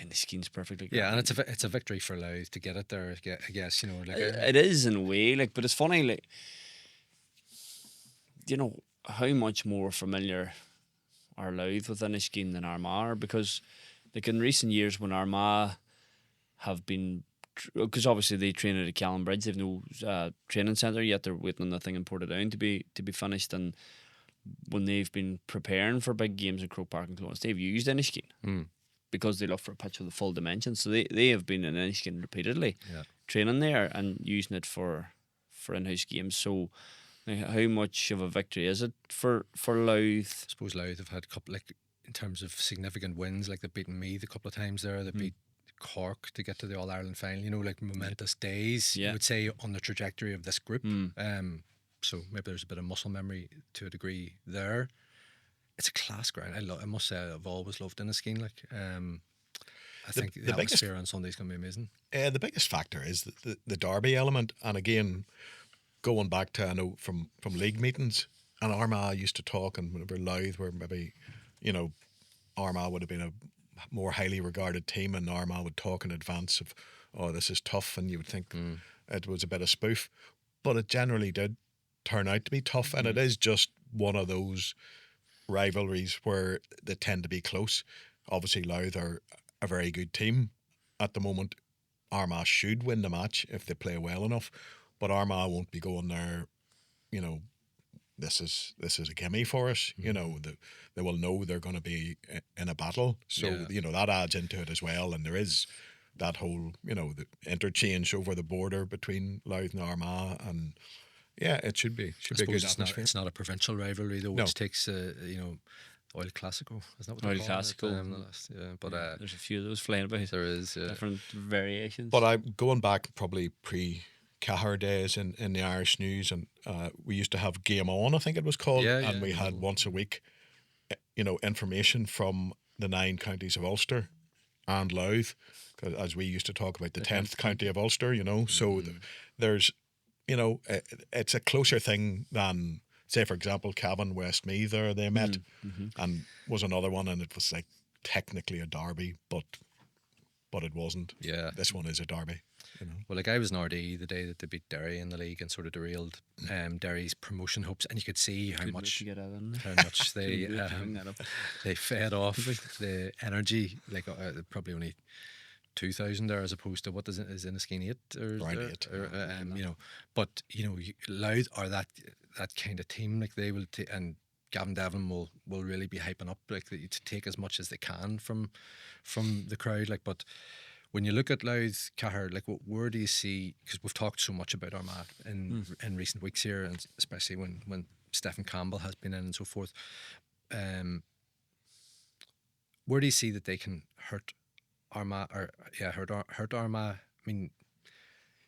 Speaker 2: Inniskeen's perfectly great.
Speaker 1: Yeah, and it's a victory for Louth to get it there, I guess.
Speaker 2: It is in a way, like, but it's funny, like, how much more familiar are Louth with Inniskeen than Armagh, because, like, in recent years when Armagh have been, because obviously they train at a Callan Bridge, they've no training centre yet, they're waiting on the thing in Portadown to be finished, and when they've been preparing for big games in Croke Park and Clones, they've used Inniskeen because they look for a pitch with the full dimension, so they have been in Inniskeen repeatedly, training there and using it for in-house games. So, like, how much of a victory is it for Louth?
Speaker 1: I suppose Louth have had a couple, like, in terms of significant wins, like they've beaten Meath a couple of times there, they beat Cork to get to the All-Ireland final, like momentous days, you would say, on the trajectory of this group. So maybe there's a bit of muscle memory to a degree there. It's a class ground. I must say, I've always loved Inniskeen. Like, I think the atmosphere on Sunday is going to be amazing.
Speaker 3: The biggest factor is the derby element, and again, going back to, I know from league meetings, and Armagh used to talk, and whenever Louth were maybe, Armagh would have been a more highly regarded team, and Armagh would talk in advance of, oh, this is tough, and you would think it was a bit of spoof, but it generally did turn out to be tough, and it is just one of those rivalries where they tend to be close. Obviously, Louth are a very good team at the moment. Armagh should win the match if they play well enough, but Armagh won't be going there, you know, this is a gimme for us. You know, they will know they're going to be in a battle, so you know that adds into it as well. And there is that whole, you know, the interchange over the border between Louth and Armagh, and yeah, it should be a good atmosphere.
Speaker 1: It's not a provincial rivalry though, which takes you know, Oil Classico, isn't that what
Speaker 2: Oil Classico?
Speaker 1: But
Speaker 2: there's a few of those flying about.
Speaker 1: There is
Speaker 2: different variations.
Speaker 3: But I'm going back probably Cahair days in the Irish News, and we used to have Game On, I think it was called, and we had once a week, you know, information from the 9 counties of Ulster and Louth, as we used to talk about the 10th county of Ulster, you know. So there's, you know, it's a closer thing than, say, for example, Cavan, Westmeath, they met, and was another one, and it was like technically a derby, but it wasn't.
Speaker 1: Yeah,
Speaker 3: this one is a derby. You know?
Speaker 1: Well, like I was in RD the day that they beat Derry in the league and sort of derailed Derry's promotion hopes, and you could see how much they fed off the energy. Like probably only 2,000 there, as opposed to what is Inniskeen 8 or
Speaker 3: around 8,
Speaker 1: you know. But you know, Louth are that kind of team. Like they will, and Gavin Devlin will really be hyping up, like, to take as much as they can from the crowd. Like, but when you look at Louth, Cahair, like, where do you see? Because we've talked so much about Armagh in recent weeks here, and especially when Stephen Campbell has been in and so forth. Where do you see that they can hurt Armagh, hurt Armagh? I mean,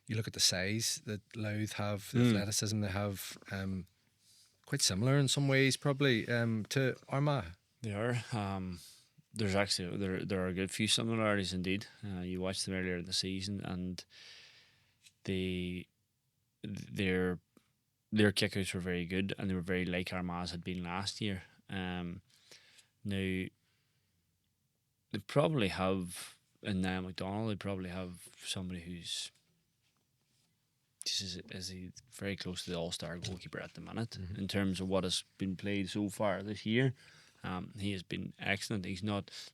Speaker 1: you look at the size that Louth have, the athleticism they have, quite similar in some ways, probably, to Armagh.
Speaker 2: They are. There's actually there are a good few similarities indeed. You watched them earlier in the season, and their kickouts were very good, and they were very like Armagh's had been last year. Now they probably have in Niall McDonald. They probably have somebody who's is he very close to the all-star goalkeeper at the minute in terms of what has been played so far this year. He has been excellent.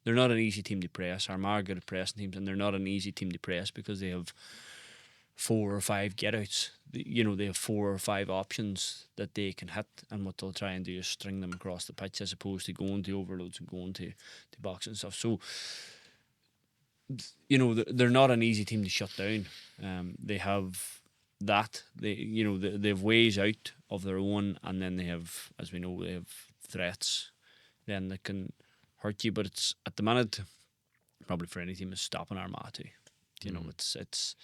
Speaker 2: They're not an easy team to press. Armagh are good at pressing teams, and they're not an easy team to press because they have 4 or 5 get-outs. You know, they have 4 or 5 options that they can hit, and what they'll try and do is string them across the pitch as opposed to going to overloads and going to box and stuff. So, you know, they're not an easy team to shut down. They have that. They have ways out of their own, and then they have, as we know, they have threats then that can hurt you. But it's at the minute, probably for any team, is stopping Armagh too. You know, it's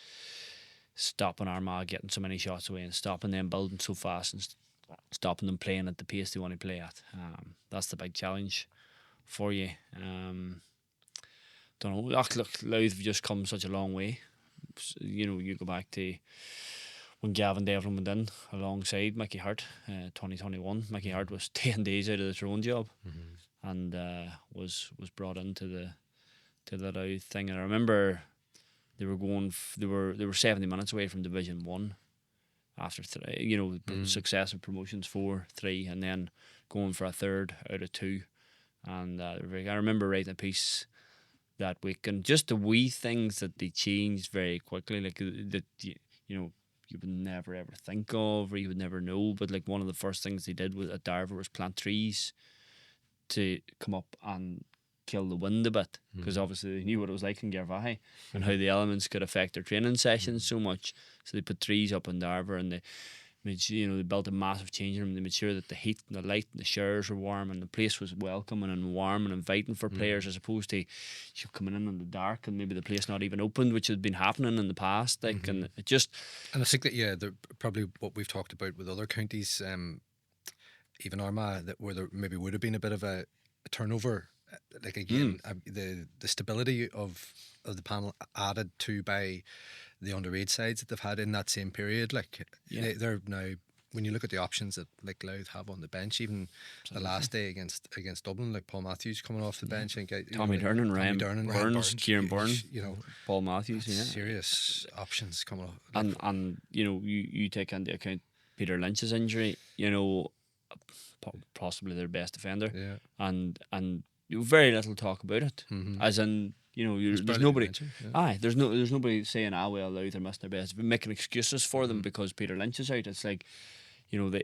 Speaker 2: stopping Armagh getting so many shots away and stopping them building so fast and stopping them playing at the pace they want to play at. That's the big challenge for you. Don't know. Look, Louth have just come such a long way. You know, you go back to when Gavin Devlin went in alongside Mickey Hart, 2021. Mickey Hart was 10 days out of the Tyrone job, and was brought into the Louth thing. And I remember they were 70 minutes away from Division 1 after 3. You know, successive promotions, 4, 3, and then going for a third out of 2. And I remember writing a piece that week, and just the wee things that they changed very quickly, like that, you know, you would never ever think of, or you would never know. But like one of the first things they did at Derby was plant trees to come up and kill the wind a bit, because obviously they knew what it was like in Gervahi and how the elements could affect their training sessions so much. So they put trees up in Derby, and they built a massive changing room. They made sure that the heat and the light and the showers were warm, and the place was welcoming and warm and inviting for players, as opposed to you coming in the dark and maybe the place not even opened, which had been happening in the past. Like, and it just.
Speaker 1: And I think that probably what we've talked about with other counties, even Armagh, that where there maybe would have been a bit of a turnover. Like again, the stability of the panel added to by the underage sides that they've had in that same period. Like they're now when you look at the options that like Louth have on the bench, even the last day against Dublin, like Paul Matthews coming off the bench and
Speaker 2: Tommy Dernan, Ryan Burns, Kieran Byrne, Paul Matthews,
Speaker 1: serious options coming off.
Speaker 2: And you take into account Peter Lynch's injury, possibly their best defender, and very little talk about it, as in. There's nobody. There's nobody saying, well, Louth are missing their best. We're making excuses for them because Peter Lynch is out. It's like,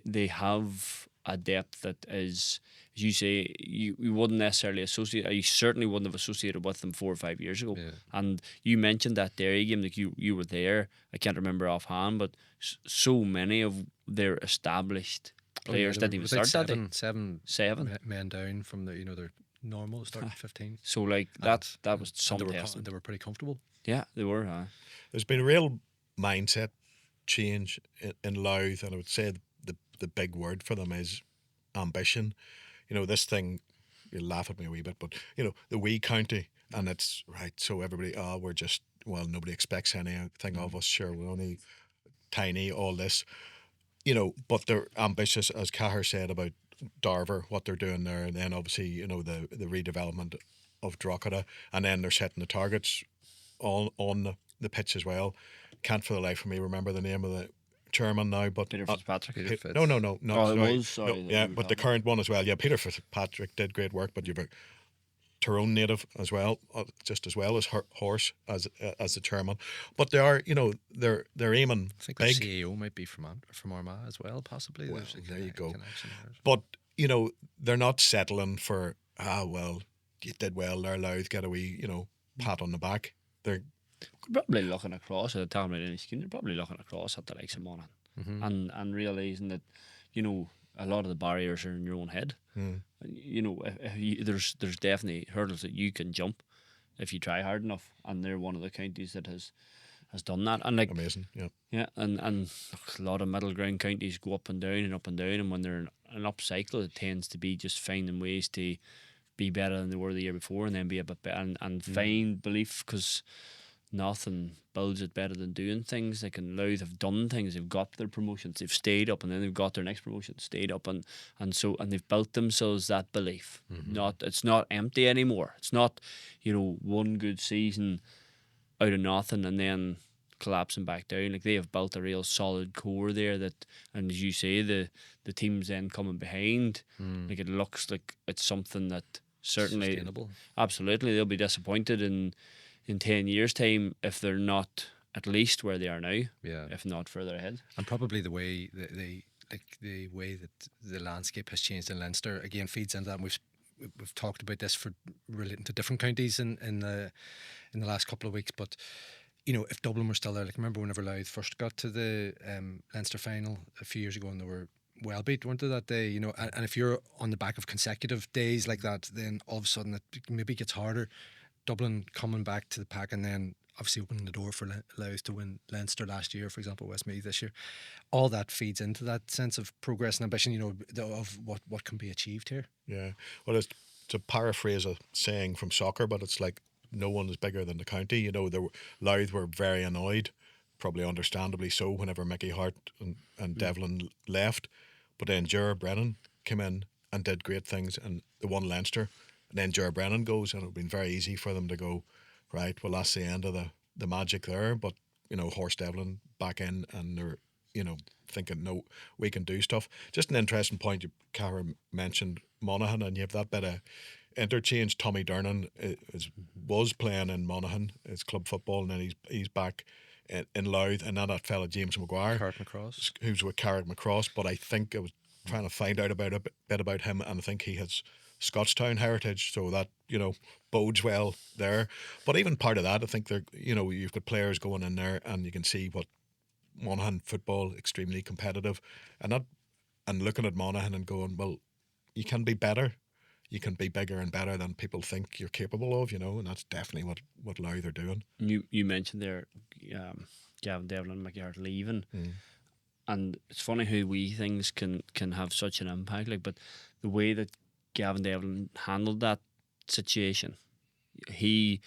Speaker 2: they have a depth that is, as you say, you wouldn't necessarily associate. You certainly wouldn't have associated with them 4 or 5 years ago. Yeah. And you mentioned that Derry game, like you were there. I can't remember offhand, but so many of their established players didn't even start that day. Seven
Speaker 1: men down from their normal start 15.
Speaker 2: So like that was some
Speaker 1: they were pretty comfortable.
Speaker 2: Yeah, they were.
Speaker 3: There's been a real mindset change in Louth, and I would say the big word for them is ambition. This thing, you laugh at me a wee bit, but the wee county, and it's right. So everybody, we're just nobody expects anything of us. Sure, we're only tiny. All this, but they're ambitious, as Cahair said about Darver, what they're doing there, and then obviously the redevelopment of Drogheda, and then they're setting the targets on the pitch as well. Can't for the life of me remember the name of the chairman now, but
Speaker 2: Peter Fitzpatrick.
Speaker 3: No.
Speaker 2: Sorry,
Speaker 3: but the current one as well. Yeah, Peter Fitzpatrick did great work, but you've a Tyrone native as well, just as well as Horse as the chairman. But they are, they're aiming
Speaker 1: I think
Speaker 3: big.
Speaker 1: Their CEO might be from Armagh as well, possibly.
Speaker 3: Well, there you go. But they're not settling for you did well there, Louth, get a wee pat on the back. They're
Speaker 2: probably looking across at the town of Inniskeen. They're probably looking across at the likes of Monaghan and realising that a lot of the barriers are in your own head. There's definitely hurdles that you can jump if you try hard enough, and they're one of the counties that has done that. And
Speaker 3: amazing,
Speaker 2: and a lot of middle ground counties go up and down, and when they're in an up cycle, it tends to be just finding ways to be better than they were the year before, and then be a bit better and find belief, because nothing builds it better than doing things. Like in Louth have done things, they've got their promotions, they've stayed up, and then they've got their next promotion, stayed up, and they've built themselves that belief. It's not empty anymore. It's not one good season out of nothing and then collapsing back down. Like, they have built a real solid core there that, and as you say, the teams then coming behind, like, it looks like it's something that certainly
Speaker 1: sustainable. Absolutely,
Speaker 2: they'll be disappointed in 10 years' time if they're not at least where they are now, if not further ahead.
Speaker 1: And probably the way that the way that the landscape has changed in Leinster again feeds into that. And we've talked about this for relating to different counties in the last couple of weeks, but if Dublin were still there, like, remember whenever Louth first got to the Leinster final a few years ago, and they were well beat, weren't they, that day? And if you're on the back of consecutive days like that, then all of a sudden it maybe gets harder. Dublin coming back to the pack, and then obviously opening the door for Louth to win Leinster last year, for example, Westmeath this year. All that feeds into that sense of progress and ambition, of what can be achieved here.
Speaker 3: Yeah, well, it's to paraphrase a saying from soccer, but it's like no one is bigger than the county. Louth were very annoyed, probably understandably so, whenever Mickey Hart and Devlin left. But then Ger Brennan came in and did great things, and they won Leinster. And then Ger Brennan goes, and it would have been very easy for them to go, right, well, that's the end of the magic there. But, Horst Devlin back in, and they're, thinking, no, we can do stuff. Just an interesting point, Cahair mentioned Monaghan, and you have that bit of interchange. Tommy Dernan was playing in Monaghan, it's club football, and then he's back in Louth, and then that fella James Maguire, who's with Carrick Macross. But I think I was trying to find out a bit about him, and I think he has Scottstown heritage, so that bodes well there. But even part of that, I think they're you've got players going in there, and you can see what Monaghan football, extremely competitive, and looking at Monaghan and going, well, you can be better, you can be bigger and better than people think you're capable of, and that's definitely what Louth are doing.
Speaker 2: You mentioned there Gavin Devlin and Mickey Hart leaving, and it's funny how wee things can have such an impact. Like, but the way that Gavin Devlin handled that situation, he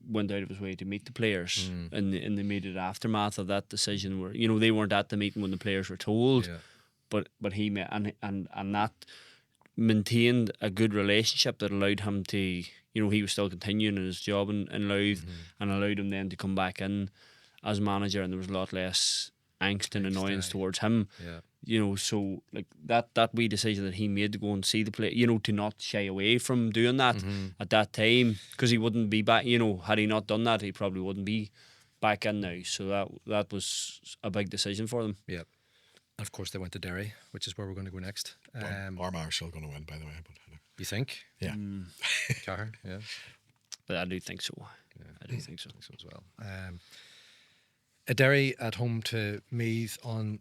Speaker 2: went out of his way to meet the players in the immediate aftermath of that decision. Where they weren't at the meeting when the players were told, but he met and that maintained a good relationship that allowed him to, he was still continuing in his job in Louth, and allowed him then to come back in as manager, and there was a lot less angst and annoyance towards him. So like that wee decision that he made to go and see the play, to not shy away from doing that at that time, because he wouldn't be back. Had he not done that, he probably wouldn't be back in now. So that was a big decision for them.
Speaker 1: Yeah. And of course, they went to Derry, which is where we're going to go next.
Speaker 3: Armagh are still going to win, by the way. But
Speaker 1: you think?
Speaker 3: Yeah.
Speaker 1: Cahair, yeah.
Speaker 2: But I do think so.
Speaker 1: Yeah.
Speaker 2: I do think so.
Speaker 1: I think so as well. A Derry at home to Meath on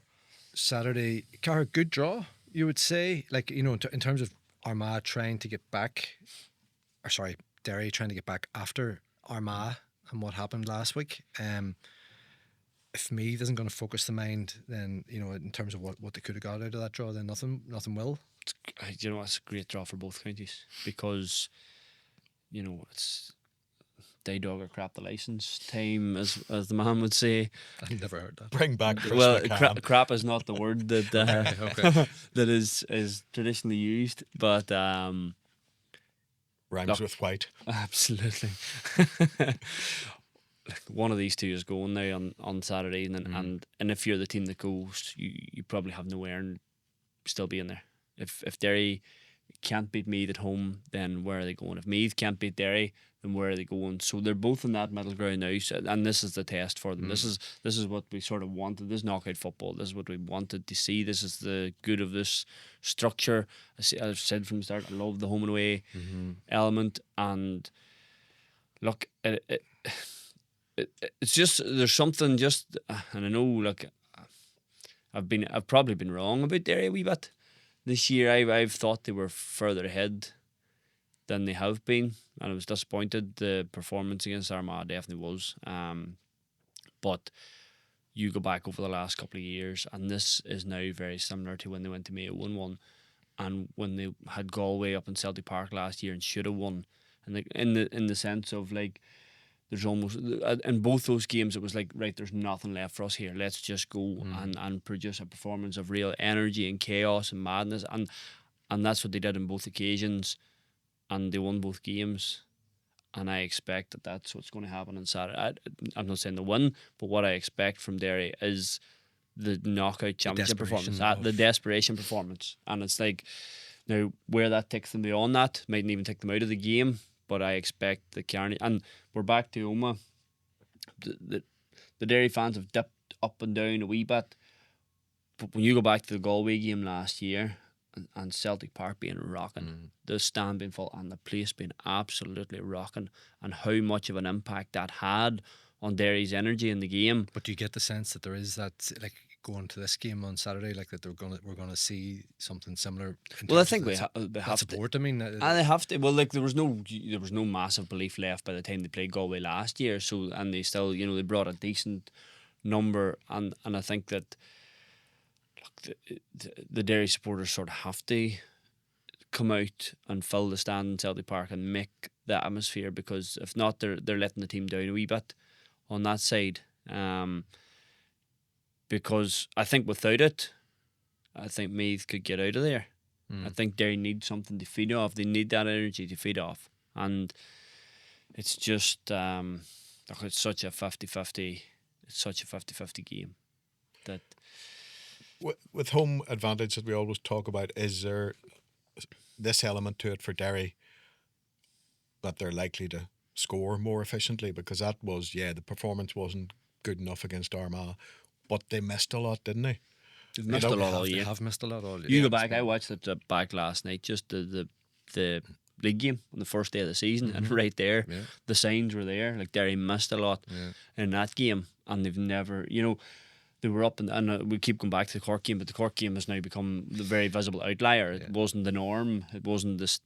Speaker 1: Saturday. Cahair, good draw, you would say? Like, in terms of Armagh trying to get back, Derry trying to get back after Armagh and what happened last week. If Meath isn't going to focus the mind, then in terms of what they could have got out of that draw, then nothing will.
Speaker 2: It's a great draw for both counties, because it's day dog or crap the license time, as the man would say.
Speaker 1: I've never heard that.
Speaker 3: Bring back Chris
Speaker 2: crap is not the word that that is traditionally used, but
Speaker 3: rhymes with white.
Speaker 2: Absolutely. One of these two is going now on Saturday evening, and if you're the team that goes, you probably have nowhere and still be in there. If Derry can't beat Meath at home, then where are they going? If Meath can't beat Derry, then where are they going? So they're both in that middle ground now, and this is the test for them. This is what we sort of wanted. This knockout football. This is what we wanted to see. This is the good of this structure. I've said from the start, I love the home and away element, and look, it's just, there's something just, and I know, like, I've probably been wrong about Derry a wee bit this year. I've thought they were further ahead than they have been, and I was disappointed. The performance against Armagh definitely was, but you go back over the last couple of years, and this is now very similar to when they went to Mayo 1-1, and when they had Galway up in Celtic Park last year and should have won, and like in the sense of, like, there's almost, in both those games, it was like, right, there's nothing left for us here. Let's just go and produce a performance of real energy and chaos and madness. And that's what they did in both occasions. And they won both games. And I expect that that's what's going to happen on Saturday. I'm not saying they'll win, but what I expect from Derry is the knockout championship performance, the desperation performance. And it's like, now, where that takes them beyond that, mightn't even take them out of the game. But I expect the Carney, and we're back to Omagh. The Derry fans have dipped up and down a wee bit, but when you go back to the Galway game last year and Celtic Park being rocking, the stand being full and the place being absolutely rocking, and how much of an impact that had on Derry's energy in the game.
Speaker 1: But do you get the sense that there is that, like, going to this game on Saturday, like, that we're gonna see something similar?
Speaker 2: Well, I think they have
Speaker 1: support.
Speaker 2: To.
Speaker 1: I mean,
Speaker 2: they have to. Well, like, there was no massive belief left by the time they played Galway last year. So, and they still, they brought a decent number, and I think that, look, the Derry supporters sort of have to come out and fill the stand in Celtic Park and make the atmosphere, because if not, they're letting the team down a wee bit on that side. Because I think without it, I think Meath could get out of there. I think Derry need something to feed off. They need that energy to feed off. And it's just, look, it's such a 50-50. It's such a 50-50 game. That
Speaker 3: with home advantage that we always talk about, is there this element to it for Derry that they're likely to score more efficiently? Because that was, the performance wasn't good enough against Armagh. But they missed a lot, didn't they?
Speaker 2: They've missed a lot all year.
Speaker 1: They have missed a lot all year.
Speaker 2: You go back, I watched it back last night, just the league game on the first day of the season, and right there, the signs were there. Like, Derry missed a lot in that game, and they've never, they were up, and we keep going back to the Cork game, but the Cork game has now become the very visible outlier. It wasn't the norm. It wasn't this,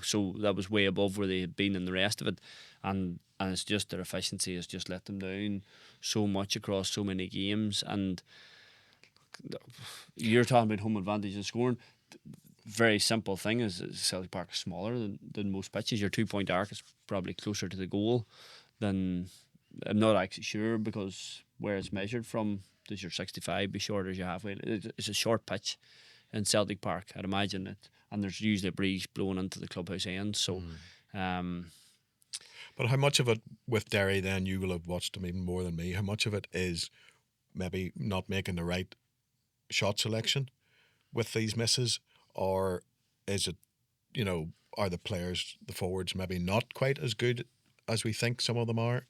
Speaker 2: so that was way above where they had been in the rest of it, and it's just their efficiency has just let them down so much across so many games. And you're talking about home advantage and scoring. Very simple thing is Celtic Park is smaller than most pitches. Your 2-point arc is probably closer to the goal then I'm not actually sure, because where it's measured from, does your 65 be short as your halfway? It's a short pitch in Celtic Park, I'd imagine it, and there's usually a breeze blowing into the clubhouse end. So,
Speaker 3: but how much of it with Derry, then, you will have watched them even more than me, how much of it is maybe not making the right shot selection with these misses, or is it, are the players, the forwards, maybe not quite as good as we think some of them are?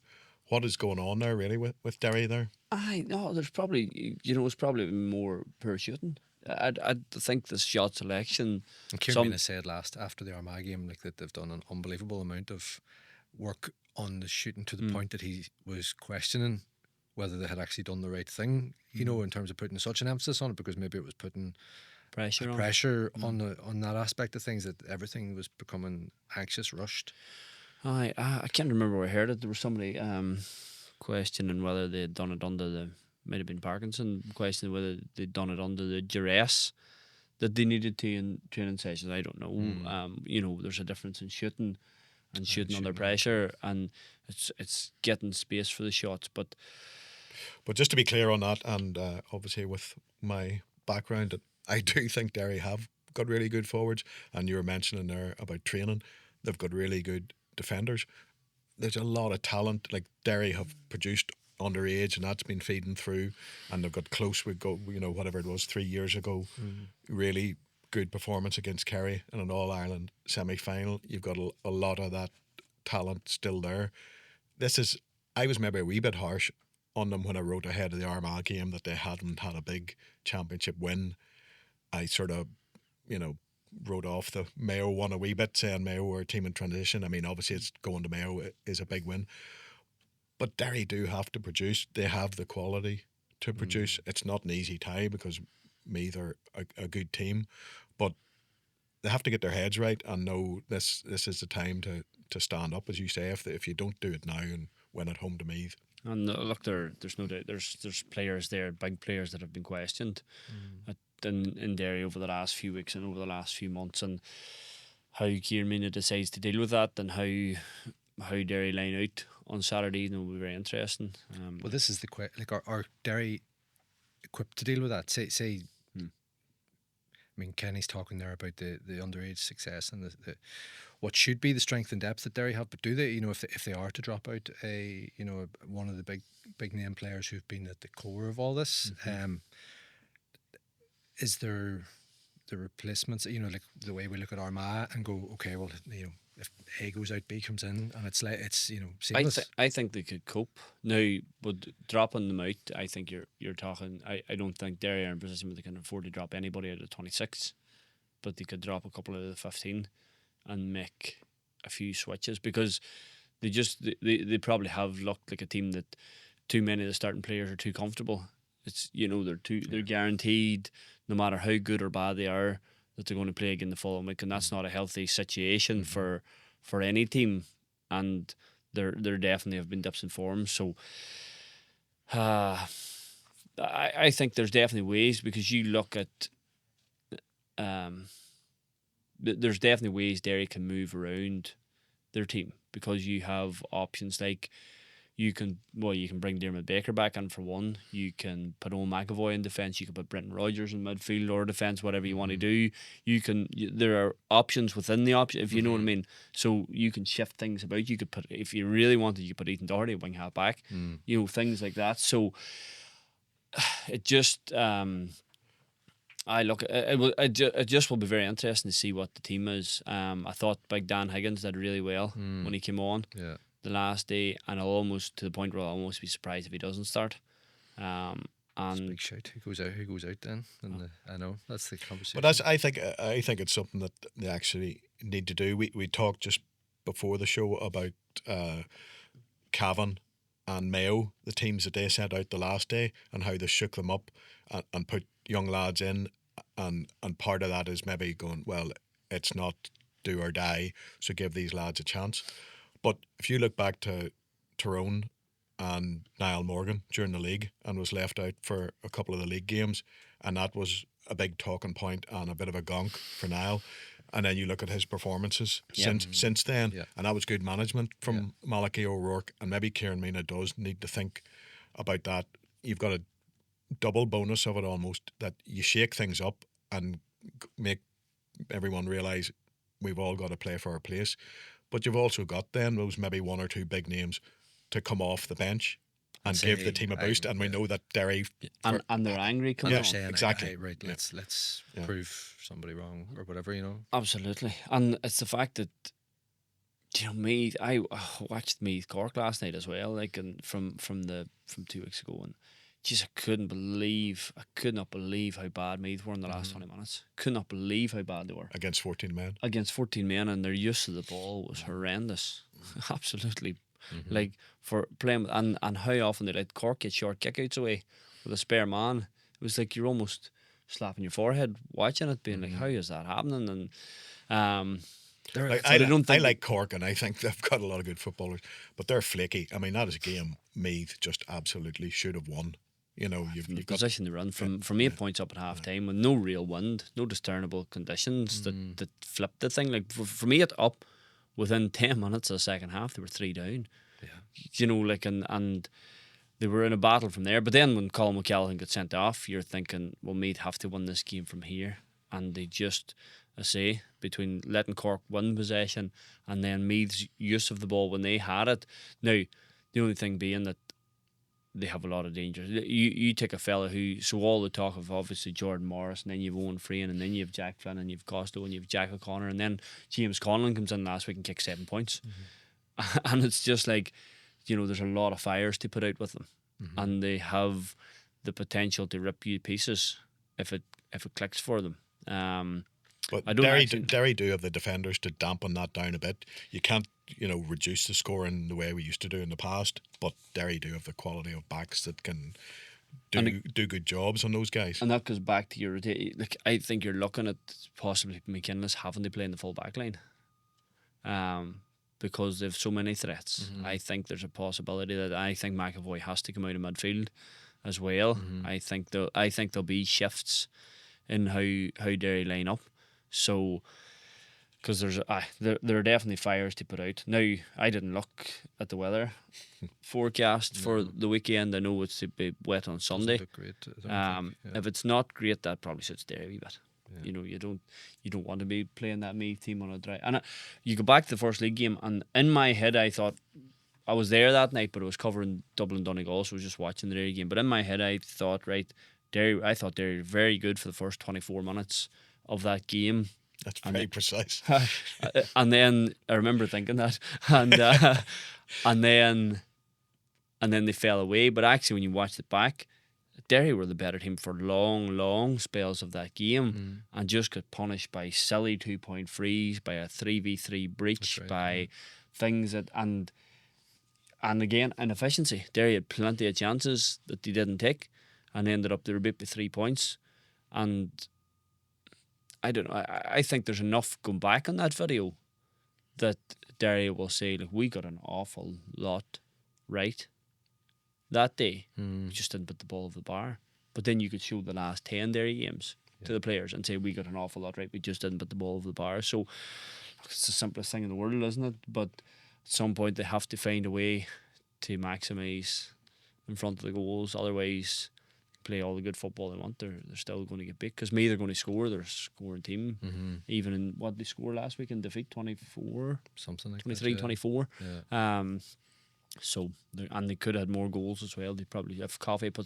Speaker 3: What is going on there really with Derry there?
Speaker 2: There's probably, it's probably more poor shooting. I think the shot selection.
Speaker 1: And Kieran has said after the Armagh game, like, that they've done an unbelievable amount of work on the shooting, to the point that he was questioning whether they had actually done the right thing, in terms of putting such an emphasis on it, because maybe it was putting pressure on that aspect of things, that everything was becoming anxious, rushed.
Speaker 2: I can't remember where I heard it. There was somebody questioning whether they'd done it under might have been Parkinson, questioning whether they'd done it under the duress that they needed to in training sessions. I don't know. There's a difference in shooting and shooting under pressure, and it's getting space for the shots. But
Speaker 3: just to be clear on that, and obviously with my background, I do think Derry have got really good forwards, and you were mentioning there about training. They've got really good defenders. There's a lot of talent. Like, Derry have produced underage, and that's been feeding through, and they've got close. Whatever it was 3 years ago, really good performance against Kerry in an All-Ireland semi-final. You've got a lot of that talent still there. I was maybe a wee bit harsh on them when I wrote ahead of the Armagh game that they hadn't had a big championship win. I sort of, wrote off the Mayo one a wee bit, saying Mayo were a team in transition. I mean, obviously it's going to Mayo is a big win, but Derry do have to produce. They have the quality to produce. It's not an easy tie, because Meath are a good team, but they have to get their heads right and know this is the time to stand up, as you say, if you don't do it now and win at home to Meath. And
Speaker 2: look, there's no doubt there's players there, big players, that have been questioned in Derry over the last few weeks and over the last few months, and how Kieran decides to deal with that, and how Derry line out on Saturday will be very interesting.
Speaker 1: Well, this is the question: like, are Derry equipped to deal with that? Say. I mean, Kenny's talking there about the underage success and the what should be the strength and depth that Derry have, but do they, if they are to drop out one of the big name players who've been at the core of all this, is there the replacements? Like the way we look at Armagh and go, okay, well, if A goes out, B comes in, and it's seamless.
Speaker 2: I think they could cope now, but dropping them out, I think you're talking. I don't think Derry are in a position where they can afford to drop anybody out of 26, but they could drop a couple out of the 15 and make a few switches, because they probably have looked like a team that too many of the starting players are too comfortable. It's they're guaranteed, no matter how good or bad they are, that they're going to play again the following week, and that's not a healthy situation for any team. And there definitely have been dips in form. So I think there's definitely ways, because you look at there's definitely ways Derry can move around their team, because you have options like you can bring Dermot Baker back in for one. You can put Owen McAvoy in defence. You can put Brendan Rodgers in midfield or defence, whatever you want to do. There are options within the option, if you know what I mean. So you can shift things about. You could put, if you really wanted, you could put Ethan Doherty wing half back. Things like that. So it just it just will be very interesting to see what the team is. I thought Big Dan Higgins did really well when he came on.
Speaker 1: Yeah.
Speaker 2: The last day, and I'll almost to the point where I'll almost be surprised if he doesn't start.
Speaker 1: And it's a big shout. Who goes out then? And I know that's the conversation.
Speaker 3: But I think it's something that they actually need to do. We talked just before the show about Cavan and Mayo, the teams that they sent out the last day, and how they shook them up and put young lads in, and part of that is maybe going, well, it's not do or die, so give these lads a chance. But if you look back to Tyrone and Niall Morgan during the league, and was left out for a couple of the league games, and that was a big talking point and a bit of a gonk for Niall. And then you look at his performances
Speaker 2: Yep.
Speaker 3: since then,
Speaker 1: Yeah.
Speaker 3: and that was good management from Malachy O'Rourke. And maybe Kieran Mina does need to think about that. You've got a double bonus of it almost, that you shake things up and make everyone realise we've all got to play for our place. But you've also got then those maybe one or two big names to come off the bench and
Speaker 1: say,
Speaker 3: give the team a boost. And we know that Derry...
Speaker 2: And they're angry
Speaker 1: And
Speaker 2: coming
Speaker 1: they're
Speaker 2: on.
Speaker 1: saying,
Speaker 3: exactly.
Speaker 1: right, let's prove somebody wrong or whatever, you know.
Speaker 2: Absolutely. And it's the fact that, you know, Meath, I watched Meath Cork last night as well, like, and from 2 weeks ago, and just I could not believe how bad Meath were in the last 20 minutes. Could not believe how bad they were.
Speaker 3: Against 14 men.
Speaker 2: Against 14 men, and their use of the ball was horrendous. Absolutely. Like, for playing, and how often they let Cork get short kickouts away with a spare man. It was like you're almost slapping your forehead watching it, being like, how is that happening? And
Speaker 3: I like Cork, and I think they've got a lot of good footballers, but they're flaky. I mean, that is a game Meath just absolutely should have won. You know, you've
Speaker 2: the
Speaker 3: got
Speaker 2: position they run from 8 points up at half time with no real wind, no discernible conditions that flipped the thing. Like, from 8 up, within 10 minutes of the second half, they were 3 down.
Speaker 1: Yeah.
Speaker 2: You know, like, and they were in a battle from there. But then when Colin McCallaghan got sent off, you're thinking, well, Meath have to win this game from here. And they just, I say, between letting Cork win possession and then Meath's use of the ball when they had it. Now, the only thing being that they have a lot of danger. You take a fella who, so all the talk of obviously Jordan Morris, and then you've Owen Frean, and then you have Jack Flynn, and you've Costo, and you've Jack O'Connor, and then James Conlon comes in last week and kicks 7 points. And it's just like, you know, there's a lot of fires to put out with them, and they have the potential to rip you to pieces if it clicks for them.
Speaker 3: But
Speaker 2: I don't
Speaker 3: Derry do have the defenders to dampen that down a bit. You can't, you know, reduce the scoring the way we used to do in the past, but Derry do have the quality of backs that can do good jobs on those guys.
Speaker 2: And that goes back to your, like, I think you're looking at possibly McKinless having to play in the full back line, because they've so many threats. I think there's a possibility that McAvoy has to come out of midfield as well. I think there'll be shifts in how Derry line up. So, because there are definitely fires to put out. Now, I didn't look at the weather forecast for the weekend. I know it's to be wet on Sunday.
Speaker 1: Great,
Speaker 2: If it's not great, that probably suits Derry a wee bit. You know, you don't want to be playing that Meath team on a dry. And you go back to the first league game, and in my head, I thought, I was there that night, but it was covering Dublin Donegal, so I was just watching the Derry game. But in my head, I thought, right, Derry were very good for the first 24 minutes of that game.
Speaker 3: That's very precise.
Speaker 2: And then I remember thinking that, and then they fell away. But actually, when you watched it back, Derry were the better team for long spells of that game, and just got punished by silly 2-point frees, by a 3v3 breach, by things that and again inefficiency. Derry had plenty of chances that they didn't take, and ended up they were beat by 3 points. And I don't know. I think there's enough going back on that video that Derry will say, like, we got an awful lot right that day. We just didn't put the ball over the bar. But then you could show the last 10 Derry games to the players and say, we got an awful lot right. We just didn't put the ball over the bar. So it's the simplest thing in the world, isn't it? But at some point they have to find a way to maximise in front of the goals. Otherwise, play all the good football they want, they're still going to get beat, because Meath are going to score. They're a scoring team. Even in what they scored last week in defeat, 24
Speaker 1: something like
Speaker 2: 23
Speaker 1: that,
Speaker 2: 24. So and they could have had more goals as well. They probably, if Caulfield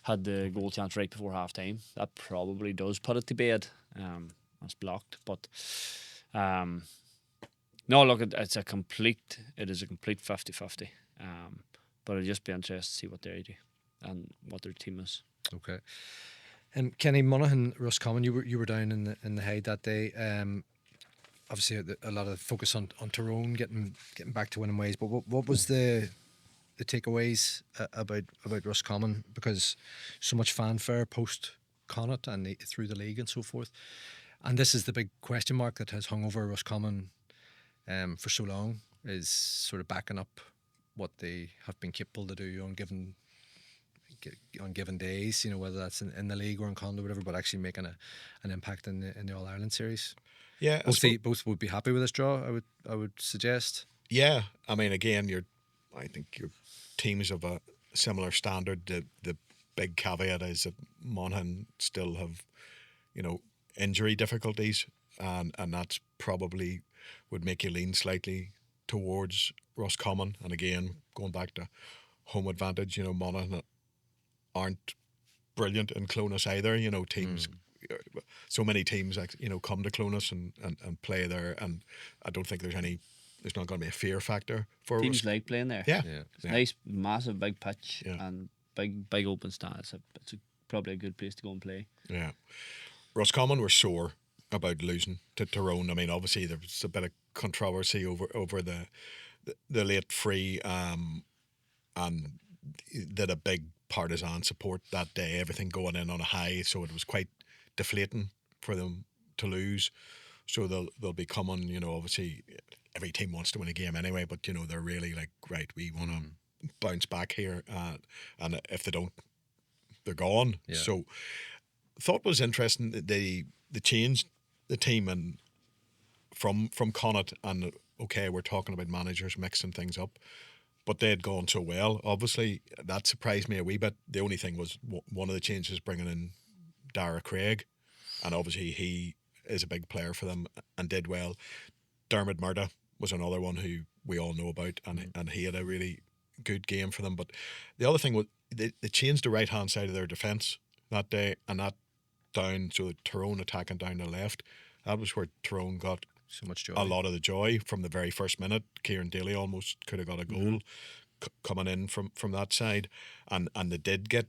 Speaker 2: had the goal chance right before half time, that probably does put it to bed. That's blocked, but no, look, it is a complete 50-50. But I'd just be interested to see what they do and what their team is.
Speaker 1: Okay. And Kenny, Monaghan, Roscommon, you were down in the Hyde that day. Obviously, a lot of focus on Tyrone getting back to winning ways. But what was the takeaways about Roscommon? Because so much fanfare post Connacht and through the league and so forth. And this is the big question mark that has hung over Roscommon for so long, is sort of backing up what they have been capable to do on on given days, whether that's in the league or in Connacht or whatever, but actually making an impact in the All-Ireland series.
Speaker 3: Yeah,
Speaker 1: both would be happy with this draw. I would suggest.
Speaker 3: Yeah, I mean, again, I think your teams of a similar standard. The big caveat is that Monaghan still have, injury difficulties, and that's probably would make you lean slightly towards Roscommon. And again, going back to home advantage, Monaghan aren't brilliant in Clonus either. Teams. So many teams, come to Clonus and play there, and I don't think there's not going to be a fear factor for
Speaker 2: teams
Speaker 3: us.
Speaker 2: like playing there.
Speaker 3: Yeah,
Speaker 2: it's nice, massive, big pitch and big open stand. It's probably a good place to go and play.
Speaker 3: Yeah, Roscommon were sore about losing to Tyrone. I mean, obviously there was a bit of controversy over the late free, and did a big partisan support that day. Everything going in on a high, so it was quite deflating for them to lose. So they'll be coming, obviously every team wants to win a game anyway, but they're really like, right, we want to bounce back here, and if they don't, they're gone.
Speaker 1: Yeah.
Speaker 3: So thought was interesting that they changed the team and from Connacht, and okay, we're talking about managers mixing things up, but they had gone so well. Obviously that surprised me a wee bit. The only thing was one of the changes bringing in Dara Craig, and obviously he is a big player for them and did well. Dermot Murda was another one who we all know about, and he had a really good game for them. But the other thing was they changed the right hand side of their defence that day, and that down, so the Tyrone attacking down the left, that was where Tyrone got
Speaker 1: so much joy.
Speaker 3: A lot of the joy from the very first minute. Kieran Daly almost could have got a goal coming in from that side, and they did get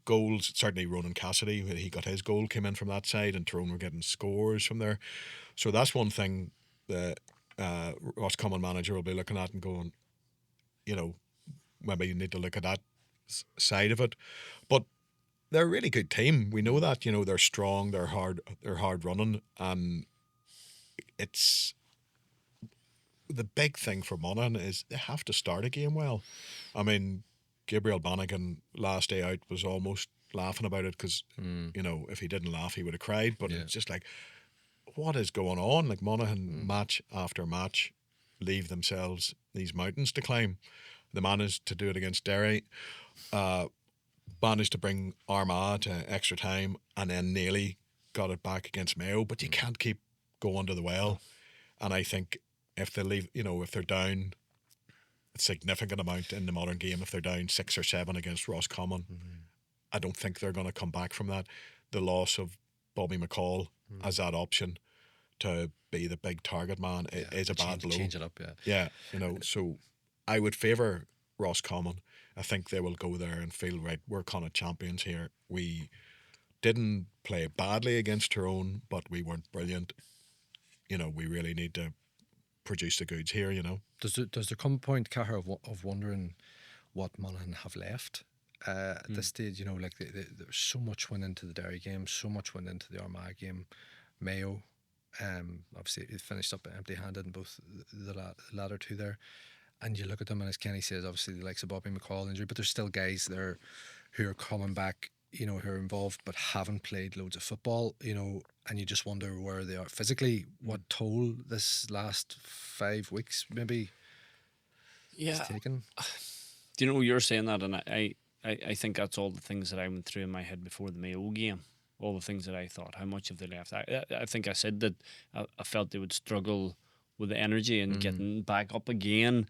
Speaker 3: goals. Certainly Ronan Cassidy, he got his goal, came in from that side, and Tyrone were getting scores from there. So that's one thing the Roscommon manager will be looking at and going, maybe you need to look at that side of it. But they're a really good team. We know that, they're strong, they're hard running, and it's the big thing for Monaghan is they have to start a game well. I mean, Gabriel Bannigan last day out was almost laughing about it because, if he didn't laugh, he would have cried. But it's just like, what is going on? Like Monaghan, match after match, leave themselves these mountains to climb. They managed to do it against Derry, managed to bring Armagh to extra time, and then nearly got it back against Mayo. But you can't keep going to the well. And I think if they leave, if they're down a significant amount in the modern game, if they're down 6 or 7 against Roscommon, I don't think they're going to come back from that. The loss of Bobby McCall as that option to be the big target man is a bad blow.
Speaker 1: Change it up,
Speaker 3: so I would favour Roscommon. I think they will go there and feel, right, we're Connacht champions here. We didn't play badly against Tyrone, but we weren't brilliant. We really need to produce the goods here,
Speaker 1: Does there come a point, Cahair, of wondering what Monaghan have left at this stage? Like there was so much went into the Derry game, so much went into the Armagh game. Mayo, obviously it finished up empty-handed in both the latter two there. And you look at them, and as Kenny says, obviously the likes of Bobby McCall injury, but there's still guys there who are coming back, who are involved but haven't played loads of football, and you just wonder where they are physically, what toll this last 5 weeks maybe is taken.
Speaker 2: Do you know, you're saying that, and I think that's all the things that I went through in my head before the Mayo game. All the things that I thought, how much have they left? I think I said that I felt they would struggle with the energy and getting back up again,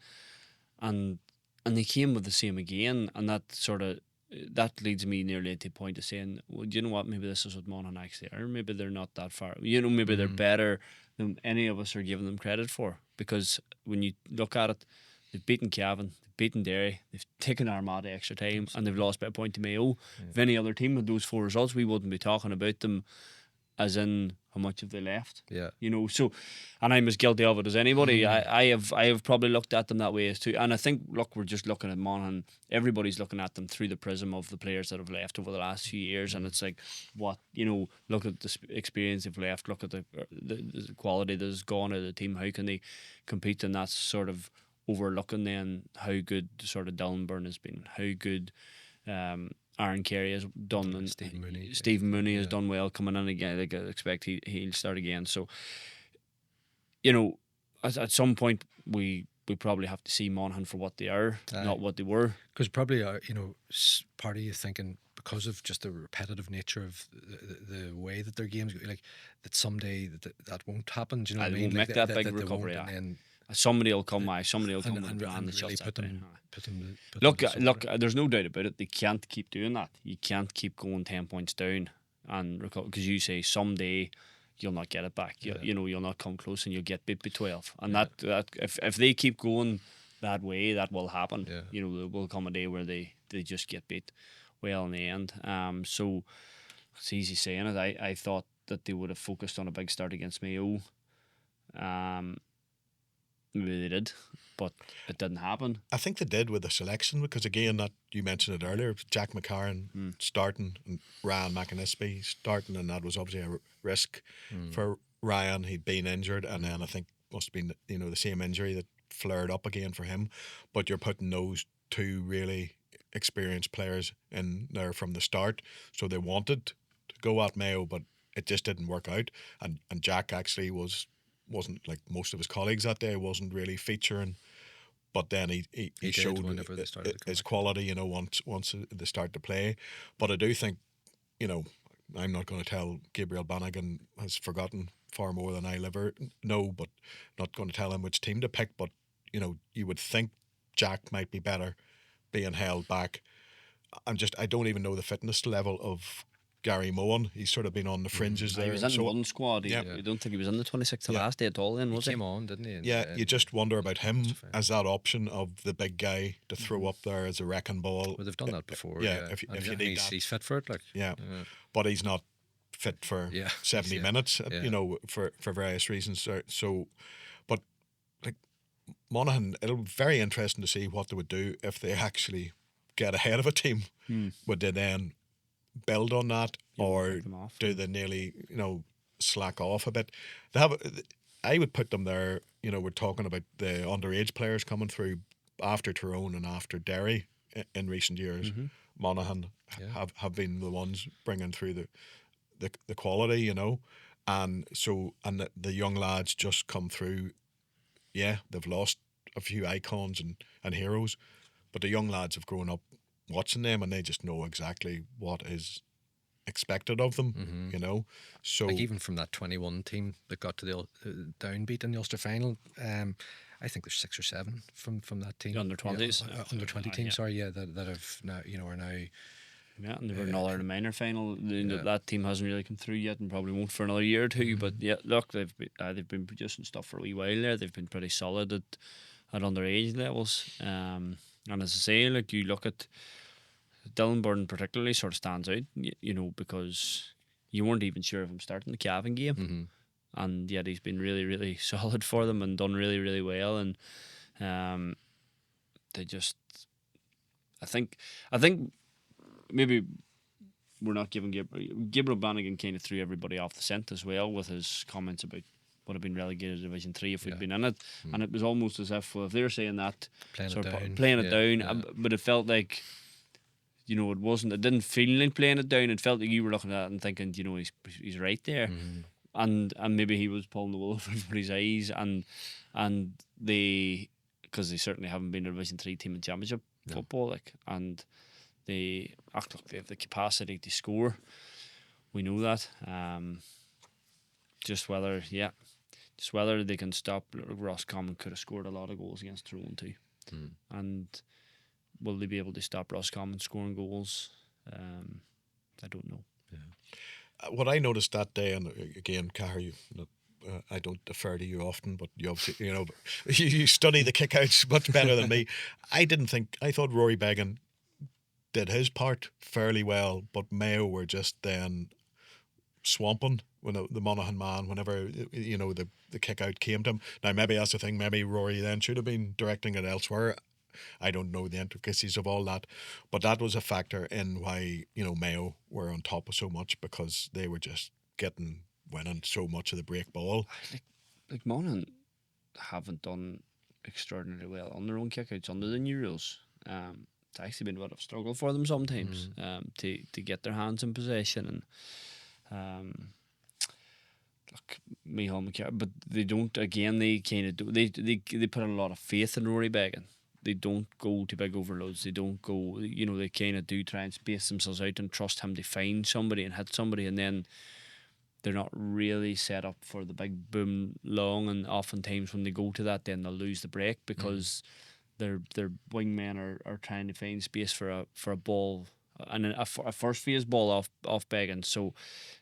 Speaker 2: and they came with the same again, and that leads me nearly to the point of saying, well, do you know what, maybe this is what Monaghan actually are. Maybe they're not that far, maybe they're better than any of us are giving them credit for, because when you look at it, they've beaten Cavan, they've beaten Derry, they've taken Armagh to extra time, and they've lost by a point to Mayo. If any other team had those 4 results, we wouldn't be talking about them as in how much have they left. So, and I'm as guilty of it as anybody. I have probably looked at them that way as too, and I think, look, we're just looking at Monaghan, everybody's looking at them through the prism of the players that have left over the last few years, and it's like, what, look at the experience they've left, look at the quality that has gone out of the team, how can they compete, and that's sort of overlooking then how good sort of Dylan Byrne has been, how good Aaron Carey has done, and Stephen Mooney has done well coming in again. Like, I expect he'll start again. So, you know, at some point we probably have to see Monaghan for what they are, not what they were.
Speaker 1: Because probably, you know, part of you thinking, because of just the repetitive nature of the way that their games go, like, that someday that won't happen. Do you know what I mean?
Speaker 2: Won't make that big recovery. Somebody will come and plan the shots. Look, there's no doubt about it. They can't keep doing that. You can't keep going 10 points down and because you say someday you'll not get it back. You know, you'll not come close and you'll get beat by 12. And that if they keep going that way, that will happen. Yeah. You know, there will come a day where they just get beat well in the end. So it's easy saying it. I thought that they would have focused on a big start against Mayo. Maybe they did, but it didn't happen.
Speaker 3: I think they did with the selection, because again, that you mentioned it earlier, Jack McCarran starting and Ryan McInnesby starting, and that was obviously a risk for Ryan. He'd been injured, and then I think must have been, you know, the same injury that flared up again for him. But you're putting those two really experienced players in there from the start, so they wanted to go at Mayo, but it just didn't work out. And Jack actually wasn't like most of his colleagues that day, wasn't really featuring, but then he showed his quality, you know, once they start to play. But I do think, you know, I'm not going to tell Gabriel Bannigan has forgotten far more than I'll ever know, but not going to tell him which team to pick. But, you know, you would think Jack might be better being held back. I don't even know the fitness level of Gary Mohan. He's sort of been on the fringes there.
Speaker 2: He was in one squad. I don't think he was in the 26th to last day at all then, was he?
Speaker 1: He came on, didn't he?
Speaker 3: You just wonder about him as that option of the big guy to throw up there as a wrecking ball.
Speaker 1: Well, they've done that before.
Speaker 3: If you need that.
Speaker 1: He's fit for it. Like,
Speaker 3: but he's not fit for 70 minutes, you know, for various reasons. So, but like Monaghan, it'll be very interesting to see what they would do if they actually get ahead of a team. Would they then build on that, or do they nearly, you know, slack off a bit? I would put them there. You know, we're talking about the underage players coming through after Tyrone and after Derry in recent years. Monaghan have been the ones bringing through the quality, you know, and the young lads just come through. Yeah, they've lost a few icons and heroes, but the young lads have grown up watching them, and they just know exactly what is expected of them, you know. So,
Speaker 1: like, even from that 21 team that got to the downbeat in the Ulster final, I think there's 6 or 7 from that team,
Speaker 2: the under 20s,
Speaker 1: under 20 team. Sorry, that have now, you know, are now.
Speaker 2: Yeah, and they were in All-Ireland minor final. That team hasn't really come through yet, and probably won't for another year or two. But yeah, look, they've been producing stuff for a wee while there. They've been pretty solid at underage levels. And as I say, like, you look at Dylan Byrne particularly sort of stands out, you know, because you weren't even sure of him starting the Cavan game, and yet he's been really, really solid for them and done really, really well. And they just, I think maybe we're not giving Gabriel Bannigan kind of threw everybody off the scent as well with his comments about would have been relegated to Division 3 if we'd been in it, and it was almost as if, well, if they were saying that, playing it down, but it felt like, you know, it didn't feel like playing it down. It felt like you were looking at it and thinking, you know, he's right there, and maybe he was pulling the wool over everybody's eyes, and because they certainly haven't been a Division 3 team in Championship football, like, and they have the capacity to score. We know that. Just whether they can stop. Roscommon could have scored a lot of goals against Tyrone too, and will they be able to stop Roscommon scoring goals? I don't know.
Speaker 3: What I noticed that day, and again, Cahair, I don't defer to you often, but you obviously, you know, you study the kickouts much better than me. I thought Rory Beggan did his part fairly well, but Mayo were just then swamping when the Monaghan man, whenever, you know, the kick out came to him. Now maybe that's the thing, maybe Rory then should have been directing it elsewhere. I don't know the intricacies of all that, but that was a factor in why, you know, Mayo were on top of so much, because they were just winning so much of the break ball.
Speaker 2: Like Monaghan haven't done extraordinarily well on their own kickouts under the new rules. actually been a bit of a struggle for them sometimes to get their hands in possession. And look, Micheál McCarthy, but they don't. Again, they kind of do. They put a lot of faith in Rory Beggan. They don't go to big overloads. They don't go. They kind of do try and space themselves out and trust him to find somebody and hit somebody, and then they're not really set up for the big boom long. And oftentimes when they go to that, then they'll lose the break because their wingmen are trying to find space for a ball and a first phase ball off Beggan. So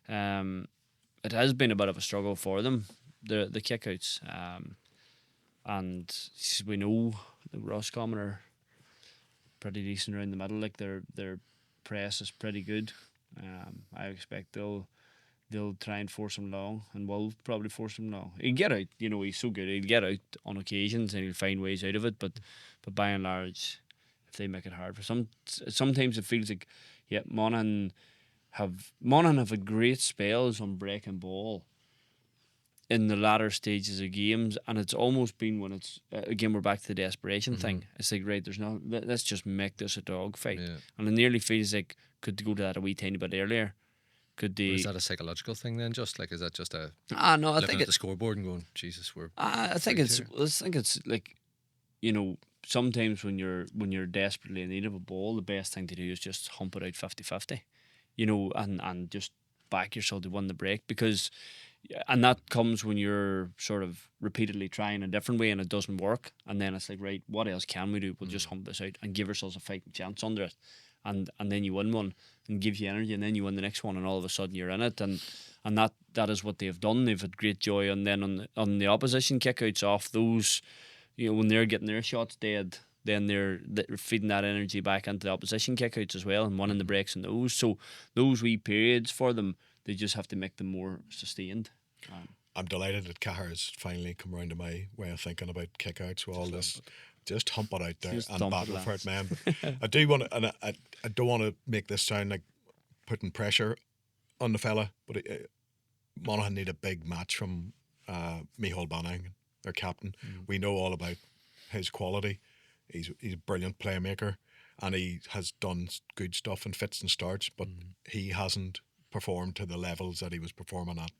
Speaker 2: it has been a bit of a struggle for them, the kickouts. And we know the Roscommon are pretty decent around the middle. Like their press is pretty good. I expect they'll try and force him long, and will probably force him long. He'll get out. He's so good. He'll get out on occasions and he'll find ways out of it. But by and large, if they make it hard for sometimes it feels like, Monaghan have had great spells on breaking ball in the latter stages of games, and it's almost been when it's again we're back to the desperation thing. It's like, right, let's just make this a dogfight, and it nearly feels like could they go to that a wee tiny bit earlier. Could they? Or
Speaker 1: is that a psychological thing then? Just like, is that just a?
Speaker 2: No, I think
Speaker 1: at the scoreboard and going, Jesus, we're.
Speaker 2: I think it's like, sometimes when you're desperately in need of a ball, the best thing to do is just hump it out 50-50, and just back yourself to win the break, because. And that comes when you're sort of repeatedly trying a different way and it doesn't work, and then it's like, right, what else can we do? We'll just hump this out and give ourselves a fighting chance under it, and then you win one and gives you energy, and then you win the next one, and all of a sudden you're in it, and that is what they've done. They've had great joy, and then on the opposition kickouts off those, when they're getting their shots dead, then they're feeding that energy back into the opposition kickouts as well and winning the breaks in those. So those wee periods for them, they just have to make them more sustained.
Speaker 3: I'm delighted that Cahair has finally come around to my way of thinking about kickouts with all this. Just hump it out there
Speaker 2: Just
Speaker 3: and battle for it, man. I do want to, and I don't want to make this sound like putting pressure on the fella, but Monaghan need a big match from Micheál Banning, their captain. We know all about his quality. He's a brilliant playmaker, and he has done good stuff in fits and starts, but he hasn't performed to the levels that he was performing at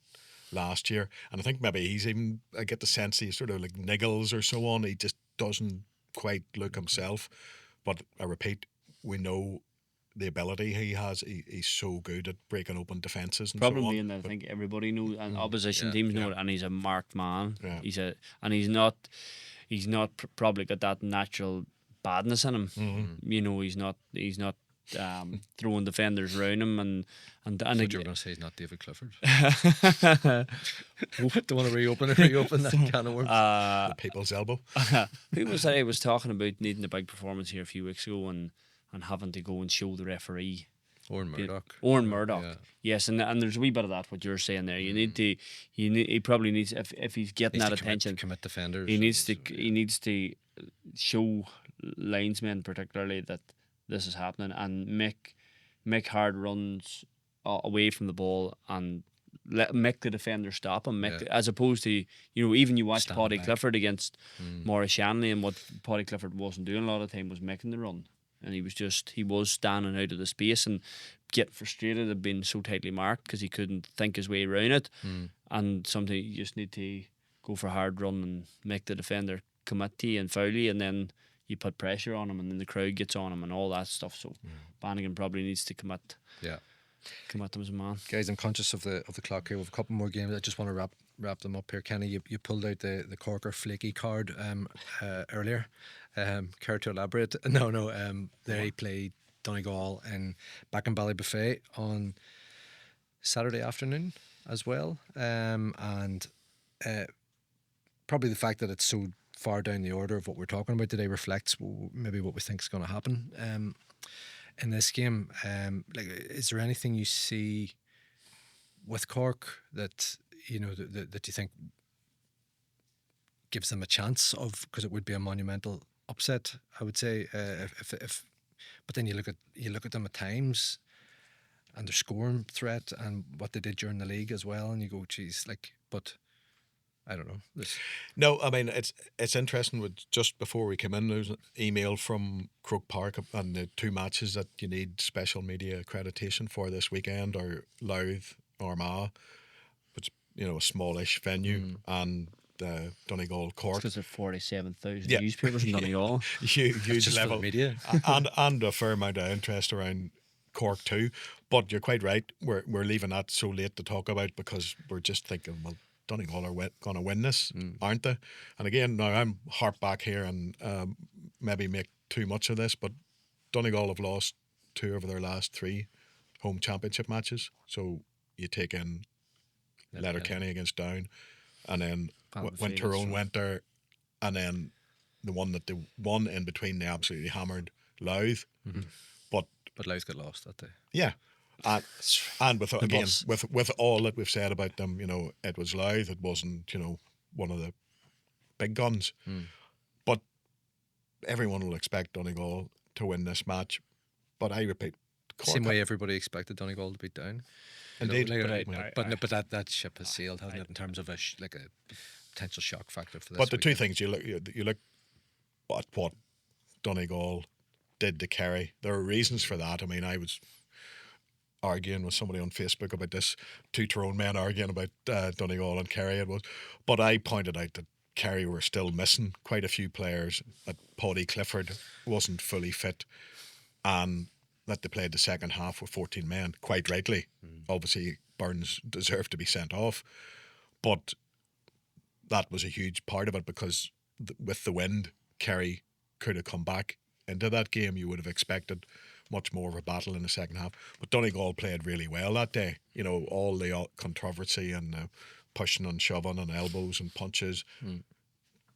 Speaker 3: last year. And I think maybe I get the sense he sort of like niggles or so on. He just doesn't quite look himself. But I repeat, we know the ability he has. He's so good at breaking open defences and
Speaker 2: probably,
Speaker 3: so on.
Speaker 2: and I think everybody knows, and opposition teams know it, and he's a marked man.
Speaker 3: Yeah.
Speaker 2: He's not probably got that natural badness in him. He's not throwing defenders around him, and
Speaker 1: I thought you were going to say he's not David Clifford. Don't want to reopen that can of worms.
Speaker 3: The people's elbow.
Speaker 2: Who was that I was talking about needing a big performance here a few weeks ago and having to go and show the referee?
Speaker 1: Owen Murdoch.
Speaker 2: Yeah. Yes, and there's a wee bit of that what you're saying there. He probably needs, if he's getting that attention,
Speaker 1: commit defenders.
Speaker 2: He needs to show linesmen particularly that this is happening, and make hard runs away from the ball and make the defender stop him. As opposed to even you watch Paddy Clifford against Maurice Shanley, and what Paddy Clifford wasn't doing a lot of the time was making the run, and he was standing out of the space and getting frustrated at being so tightly marked because he couldn't think his way around it. And sometimes you just need to go for a hard run and make the defender commit to you and foul you, and then you put pressure on him, and then the crowd gets on him and all that stuff. So Bannigan probably needs to commit. Yeah, commit them as a man.
Speaker 1: Guys, I'm conscious of the clock here. We have a couple more games. I just want to wrap them up here. Kenny, you pulled out the Corker flaky card earlier. Care to elaborate? No. They played Donegal back in Ballybofey on Saturday afternoon as well, and probably the fact that it's so far down the order of what we're talking about today reflects maybe what we think is going to happen in this game. Is there anything you see with Cork that that you think gives them a chance of, because it would be a monumental upset, I would say, but then you look at them at times and their scoring threat and what they did during the league as well, and you go, geez, but I don't know.
Speaker 3: No, I mean it's interesting. With just before we came in, there's an email from Croke Park on the 2 matches that you need special media accreditation for this weekend are Louth, Armagh, which a smallish venue, and Donegal, Cork.
Speaker 2: Because there's 47,000 newspapers in Donegal.
Speaker 3: Huge level
Speaker 1: media,
Speaker 3: and a fair amount of interest around Cork too. But you're quite right. We're leaving that so late to talk about because we're just thinking, well, Donegal are going to win this, aren't they? And again, now I'm harp back here and maybe make too much of this, but Donegal have lost 2 of their last 3 home championship matches. So you take in Letterkenny against Down, and then when Tyrone went there, and then the one that they won in between, they absolutely hammered Louth. But
Speaker 1: Louth got lost that day.
Speaker 3: Yeah. And with all that we've said about them, it was Louth. It wasn't, one of the big guns. But everyone will expect Donegal to win this match. But I repeat, Cork,
Speaker 1: same way everybody expected Donegal to beat Down.
Speaker 3: Indeed,
Speaker 1: but that ship has sailed, hasn't it? In terms of a potential shock factor for this.
Speaker 3: But the 2 things you look at what Donegal did to Kerry. There are reasons for that. I mean, I was arguing with somebody on Facebook about this, 2 Tyrone men arguing about Donegal and Kerry it was, but I pointed out that Kerry were still missing quite a few players, that Paddy Clifford wasn't fully fit, and that they played the second half with 14 men, quite rightly. Obviously Burns deserved to be sent off, but that was a huge part of it because with the wind, Kerry could have come back into that game. You would have expected much more of a battle in the second half. But Donegal played really well that day. All the controversy and pushing and shoving and elbows and punches.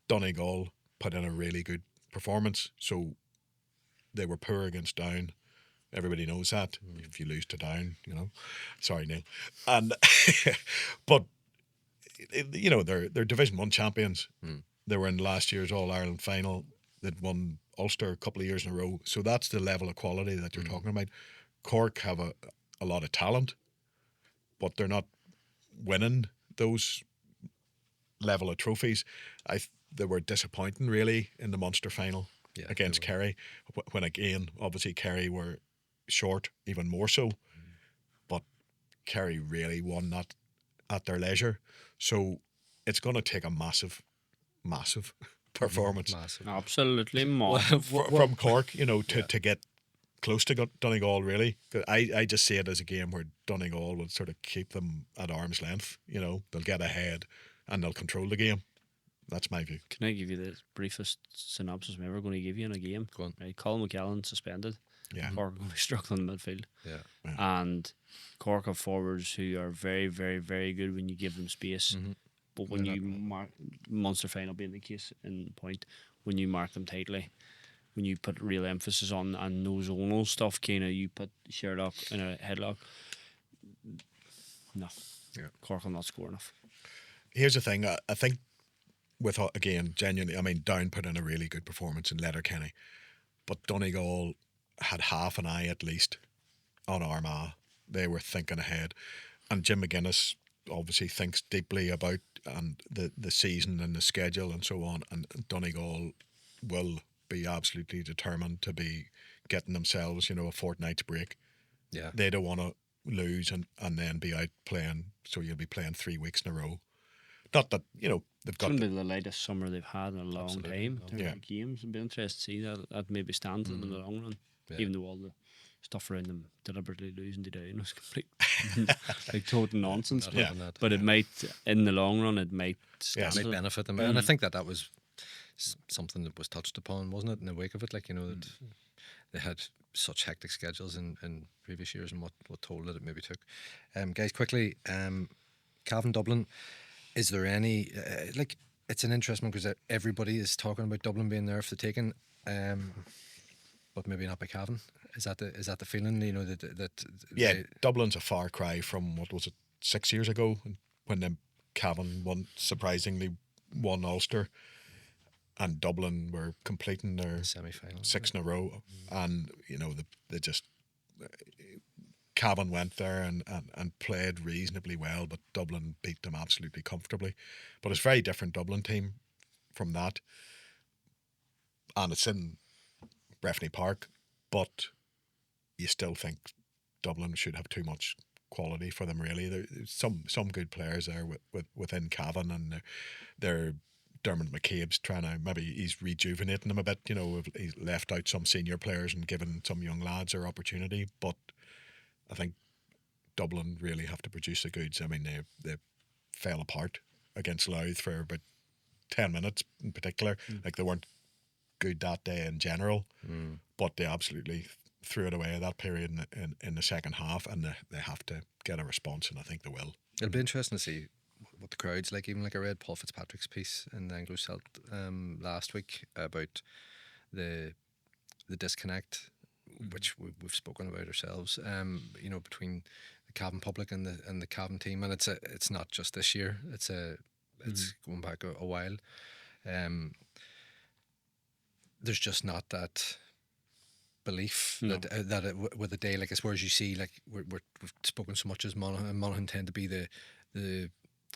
Speaker 3: Donegal put in a really good performance. So they were poor against Down. Everybody knows that. If you lose to Down, Sorry, Neil. And but they're Division 1 champions. They were in last year's All-Ireland final. They'd won Ulster a couple of years in a row. So that's the level of quality that you're talking about. Cork have a lot of talent, but they're not winning those level of trophies. They were disappointing, really, in the Munster final against Kerry. When, again, obviously Kerry were short, even more so. But Kerry really won that at their leisure. So it's going to take a massive performance.
Speaker 2: Absolutely
Speaker 3: from Cork, to get close to Donegal, really. I just see it as a game where Donegal will sort of keep them at arm's length. They'll get ahead and they'll control the game. That's my view.
Speaker 2: Can I give you the briefest synopsis I'm ever going to give you in a game?
Speaker 1: Go on.
Speaker 2: Right, Colin McCallan suspended.
Speaker 3: Yeah.
Speaker 2: Cork are going to be struggling in midfield.
Speaker 1: Yeah.
Speaker 2: And Cork have forwards who are very, very, very good when you give them space. But when you mark Munster final being the case in point, when you mark them tightly, when you put real emphasis on and no zonal stuff, you put Sherlock in a headlock. No.
Speaker 1: Yeah.
Speaker 2: Cork will not score enough.
Speaker 3: Here's the thing, I think with, again, genuinely, I mean, Down put in a really good performance in Letterkenny, but Donegal had half an eye at least on Armagh. They were thinking ahead. And Jim McGuinness obviously thinks deeply about the season and the schedule and so on, and Donegal will be absolutely determined to be getting themselves, a fortnight's break.
Speaker 1: Yeah.
Speaker 3: They don't want to lose and then be out playing, so you'll be playing 3 weeks in a row. Not that, they've got...
Speaker 2: It's going to be the lightest summer they've had in a long time. Games. It'll be interesting to see that maybe stands them in the long run, even though all the stuff around them deliberately losing to Down was complete like total nonsense. But it might, in the long run, it might stand
Speaker 1: it might benefit them. And I think that was something that was touched upon, wasn't it, in the wake of it? Like, that they had such hectic schedules in previous years and what toll that it maybe took. Guys, quickly, Cavan Dublin, is there any it's an interesting one because everybody is talking about Dublin being there for the taking, but maybe not by Cavan. Is that the feeling?
Speaker 3: Dublin's a far cry from what was it 6 years ago when Cavan surprisingly won Ulster, and Dublin were completing their
Speaker 1: semi-final
Speaker 3: 6 in a row, and they just Cavan went there and played reasonably well, but Dublin beat them absolutely comfortably. But it's a very different Dublin team from that. And it's in Breffni Park, but you still think Dublin should have too much quality for them, really. There's some good players there within Cavan, and they're Dermot McCabe's trying to, maybe he's rejuvenating them a bit, you know, he's left out some senior players and given some young lads their opportunity, but I think Dublin really have to produce the goods. I mean, they fell apart against Louth for about 10 minutes in particular. Like, they weren't good that day in general, but they absolutely threw it away that period in the second half, and they have to get a response, and I think they will.
Speaker 1: It'll be interesting to see what the crowd's like. Even like I read Paul Fitzpatrick's piece in the Anglo Celt last week about the disconnect, which we've spoken about ourselves, you know, between the Cavan public and the Cavan team, and it's not just this year. It's going back a while. There's just not that belief that with a day like this, whereas you see, like, we've spoken so much as Monaghan tend to be the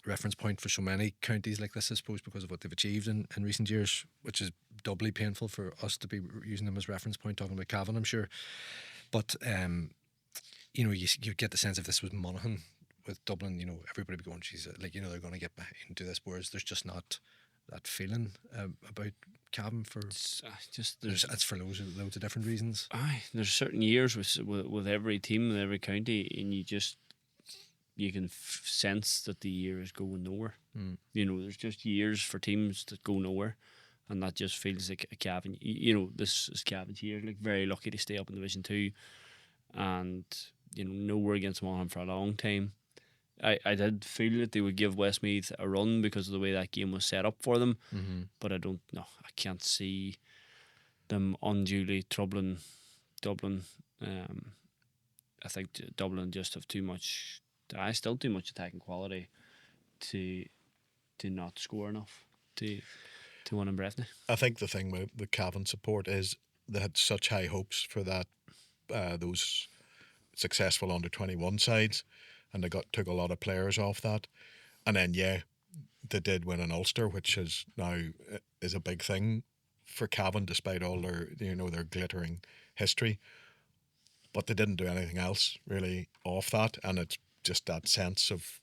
Speaker 1: reference point for so many counties like this, I suppose, because of what they've achieved in recent years, which is doubly painful for us to be using them as reference point, talking about Cavan, I'm sure. But you know, you get the sense if this was Monaghan with Dublin, you know, everybody would be going, geez, like, you know, they're going to get into this, whereas there's just not that feeling about Cavan for it's for loads of different reasons.
Speaker 2: There's certain years with every team, with every county, and you can sense that the year is going nowhere. You know, there's just years for teams that go nowhere, and that just feels like a Cavan. You know, this is Cavan's year. Like, very lucky to stay up in Division 2, and you know, nowhere against Monaghan for a long time. I did feel that they would give Westmeath a run because of the way that game was set up for them, but I can't see them unduly troubling Dublin. I think Dublin just have too much attacking quality to not score enough to win in Breffni. I
Speaker 3: think the thing with the Cavan support is they had such high hopes for that those successful under-21 sides, and they took a lot of players off that, and then they did win an Ulster, which is now is a big thing for Cavan, despite all their their glittering history. But they didn't do anything else really off that, and it's just that sense of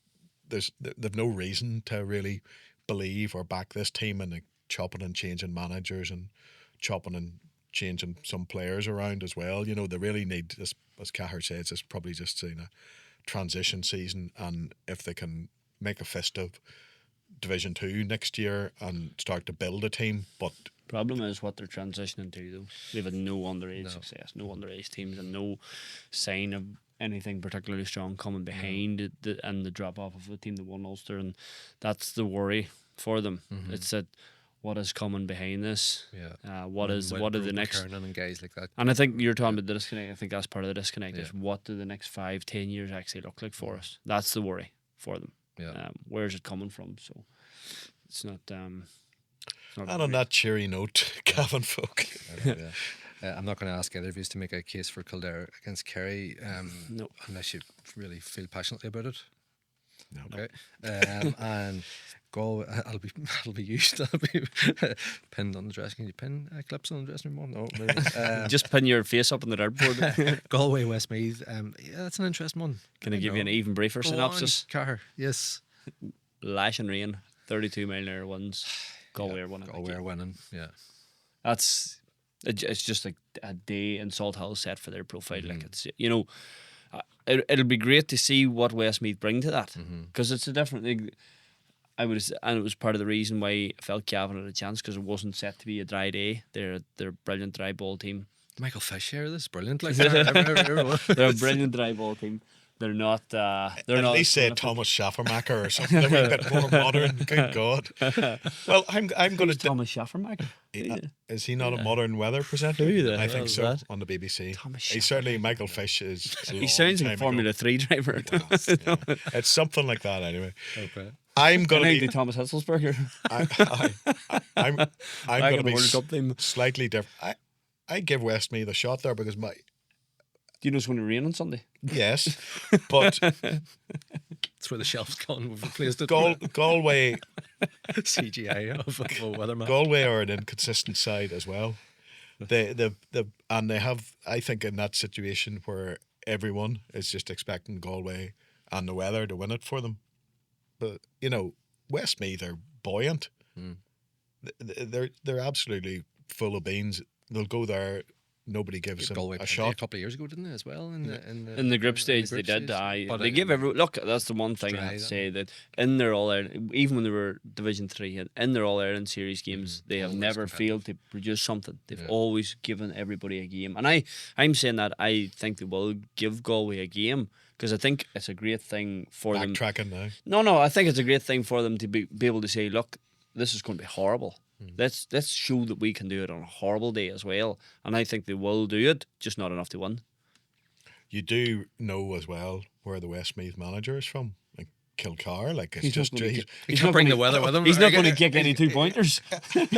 Speaker 3: they've no reason to really believe or back this team, and chopping and changing managers and chopping and changing some players around as well. You know, they really need this, as Cahair says, it's probably just a transition season, and if they can make a fist of Division 2 next year and start to build a team. But
Speaker 2: problem is what they're transitioning to, though. They've had no underage success, no underage teams, and no sign of anything particularly strong coming behind and the drop off of the team that won Ulster, and that's the worry for them. It's that what is coming behind this? What are the next
Speaker 1: and guys like that?
Speaker 2: And I think you're talking about the disconnect. I think that's part of the disconnect. Is what do the next 5-10 years actually look like for us? That's the worry for them. Where is it coming from? So it's not. And
Speaker 3: on that cheery note, Cavan folk.
Speaker 1: I'm not going to ask either of you to make a case for Kildare against Kerry,
Speaker 2: no,
Speaker 1: unless you really feel passionately about it.
Speaker 3: No.
Speaker 1: Okay. And Galway, I'll be used. I'll be pinned on the dress. Can you pin clips on the dressing room? No, maybe.
Speaker 2: Just pin your face up on the dartboard.
Speaker 1: Galway, Westmeath. That's an interesting one.
Speaker 2: Can I give you an even briefer synopsis?
Speaker 1: Cahair, yes.
Speaker 2: Lash and rain, 32 mile an hour winds. Galway are winning.
Speaker 1: Galway are winning. Yeah.
Speaker 2: It's just like a day in Salt Hill set for their profile. Like, it's, you know, it'll be great to see what Westmeath bring to that, because it's a different thing. And it was part of the reason why I felt Cavan had a chance, because it wasn't set to be a dry day. They're a brilliant dry ball team.
Speaker 1: Michael Fish here, this is brilliant. Like,
Speaker 2: they're a brilliant dry ball team. They're not. At
Speaker 3: least say Thomas Schaffermacher or something. They're a bit more modern. Good God. Well, I'm going to.
Speaker 2: Thomas Schaffermacher.
Speaker 3: Is he not a modern weather presenter? I think so. That? On the BBC. He's certainly Michael Fish is.
Speaker 2: He sounds like a Formula 3 driver.
Speaker 3: It's something like that anyway.
Speaker 2: Okay.
Speaker 3: I'm going to
Speaker 2: be Thomas Hitzelsberger.
Speaker 3: I'm going to be slightly different. I give Westmeath a shot there, because
Speaker 2: Do you know it's going to rain on Sunday?
Speaker 3: Yes, but
Speaker 1: That's where the shelf's gone. We've replaced it.
Speaker 3: Galway
Speaker 1: CGI of a weatherman.
Speaker 3: Galway are an inconsistent side as well. They have, I think, in that situation where everyone is just expecting Galway and the weather to win it for them. But Westmeath are buoyant. They're absolutely full of beans. They'll go there. Nobody gives them
Speaker 1: Galway
Speaker 3: a shot.
Speaker 1: A couple of years ago, didn't they, as well?
Speaker 2: In the group stage, they did. They give every look. That's the one thing I have to say, that in their All-Ireland, even when they were Division 3, and in their All-Ireland series games, they have never failed to produce something. They've always given everybody a game, and I'm saying that I think they will give Galway a game, because I think it's a great thing for them.
Speaker 3: Backtracking now.
Speaker 2: No, I think it's a great thing for them to be able to say, look, this is going to be horrible. Let's show that we can do it on a horrible day as well, and I think they will do it, just not enough to win.
Speaker 3: You do know as well where the Westmeath manager is from, like Kilcar. Like it's
Speaker 1: he can't bring the weather with him.
Speaker 2: He's not going to kick any 2 pointers.
Speaker 3: But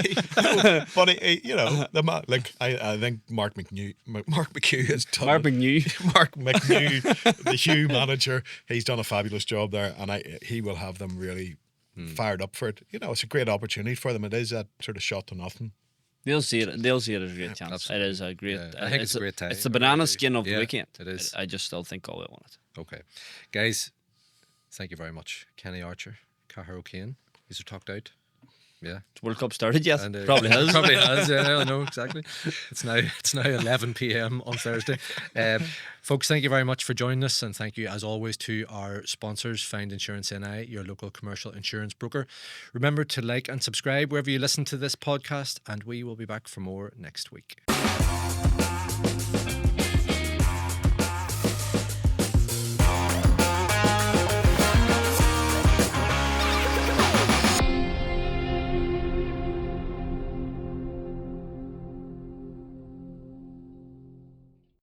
Speaker 3: the man, like I think Mark McHugh has done.
Speaker 2: Mark McHugh,
Speaker 3: the Hugh manager, he's done a fabulous job there, and he will have them really fired up for it. It's a great opportunity for them. It is that sort of shot to nothing.
Speaker 2: They'll see it as a great chance.
Speaker 1: Absolutely.
Speaker 2: It is a great.
Speaker 1: I think it's a great time.
Speaker 2: It's the banana skin of the weekend.
Speaker 1: It is.
Speaker 2: I just still think Galway won it.
Speaker 1: Okay, guys, thank you very much, Kenny Archer, Cahair O'Kane. These are talked out. Yeah,
Speaker 2: World Cup started yet?
Speaker 1: And,
Speaker 2: probably has.
Speaker 1: Probably has. Yeah, I know exactly. It's now 11 p.m. on Thursday. Folks, thank you very much for joining us, and thank you as always to our sponsors, Find Insurance NI, your local commercial insurance broker. Remember to like and subscribe wherever you listen to this podcast, and we will be back for more next week.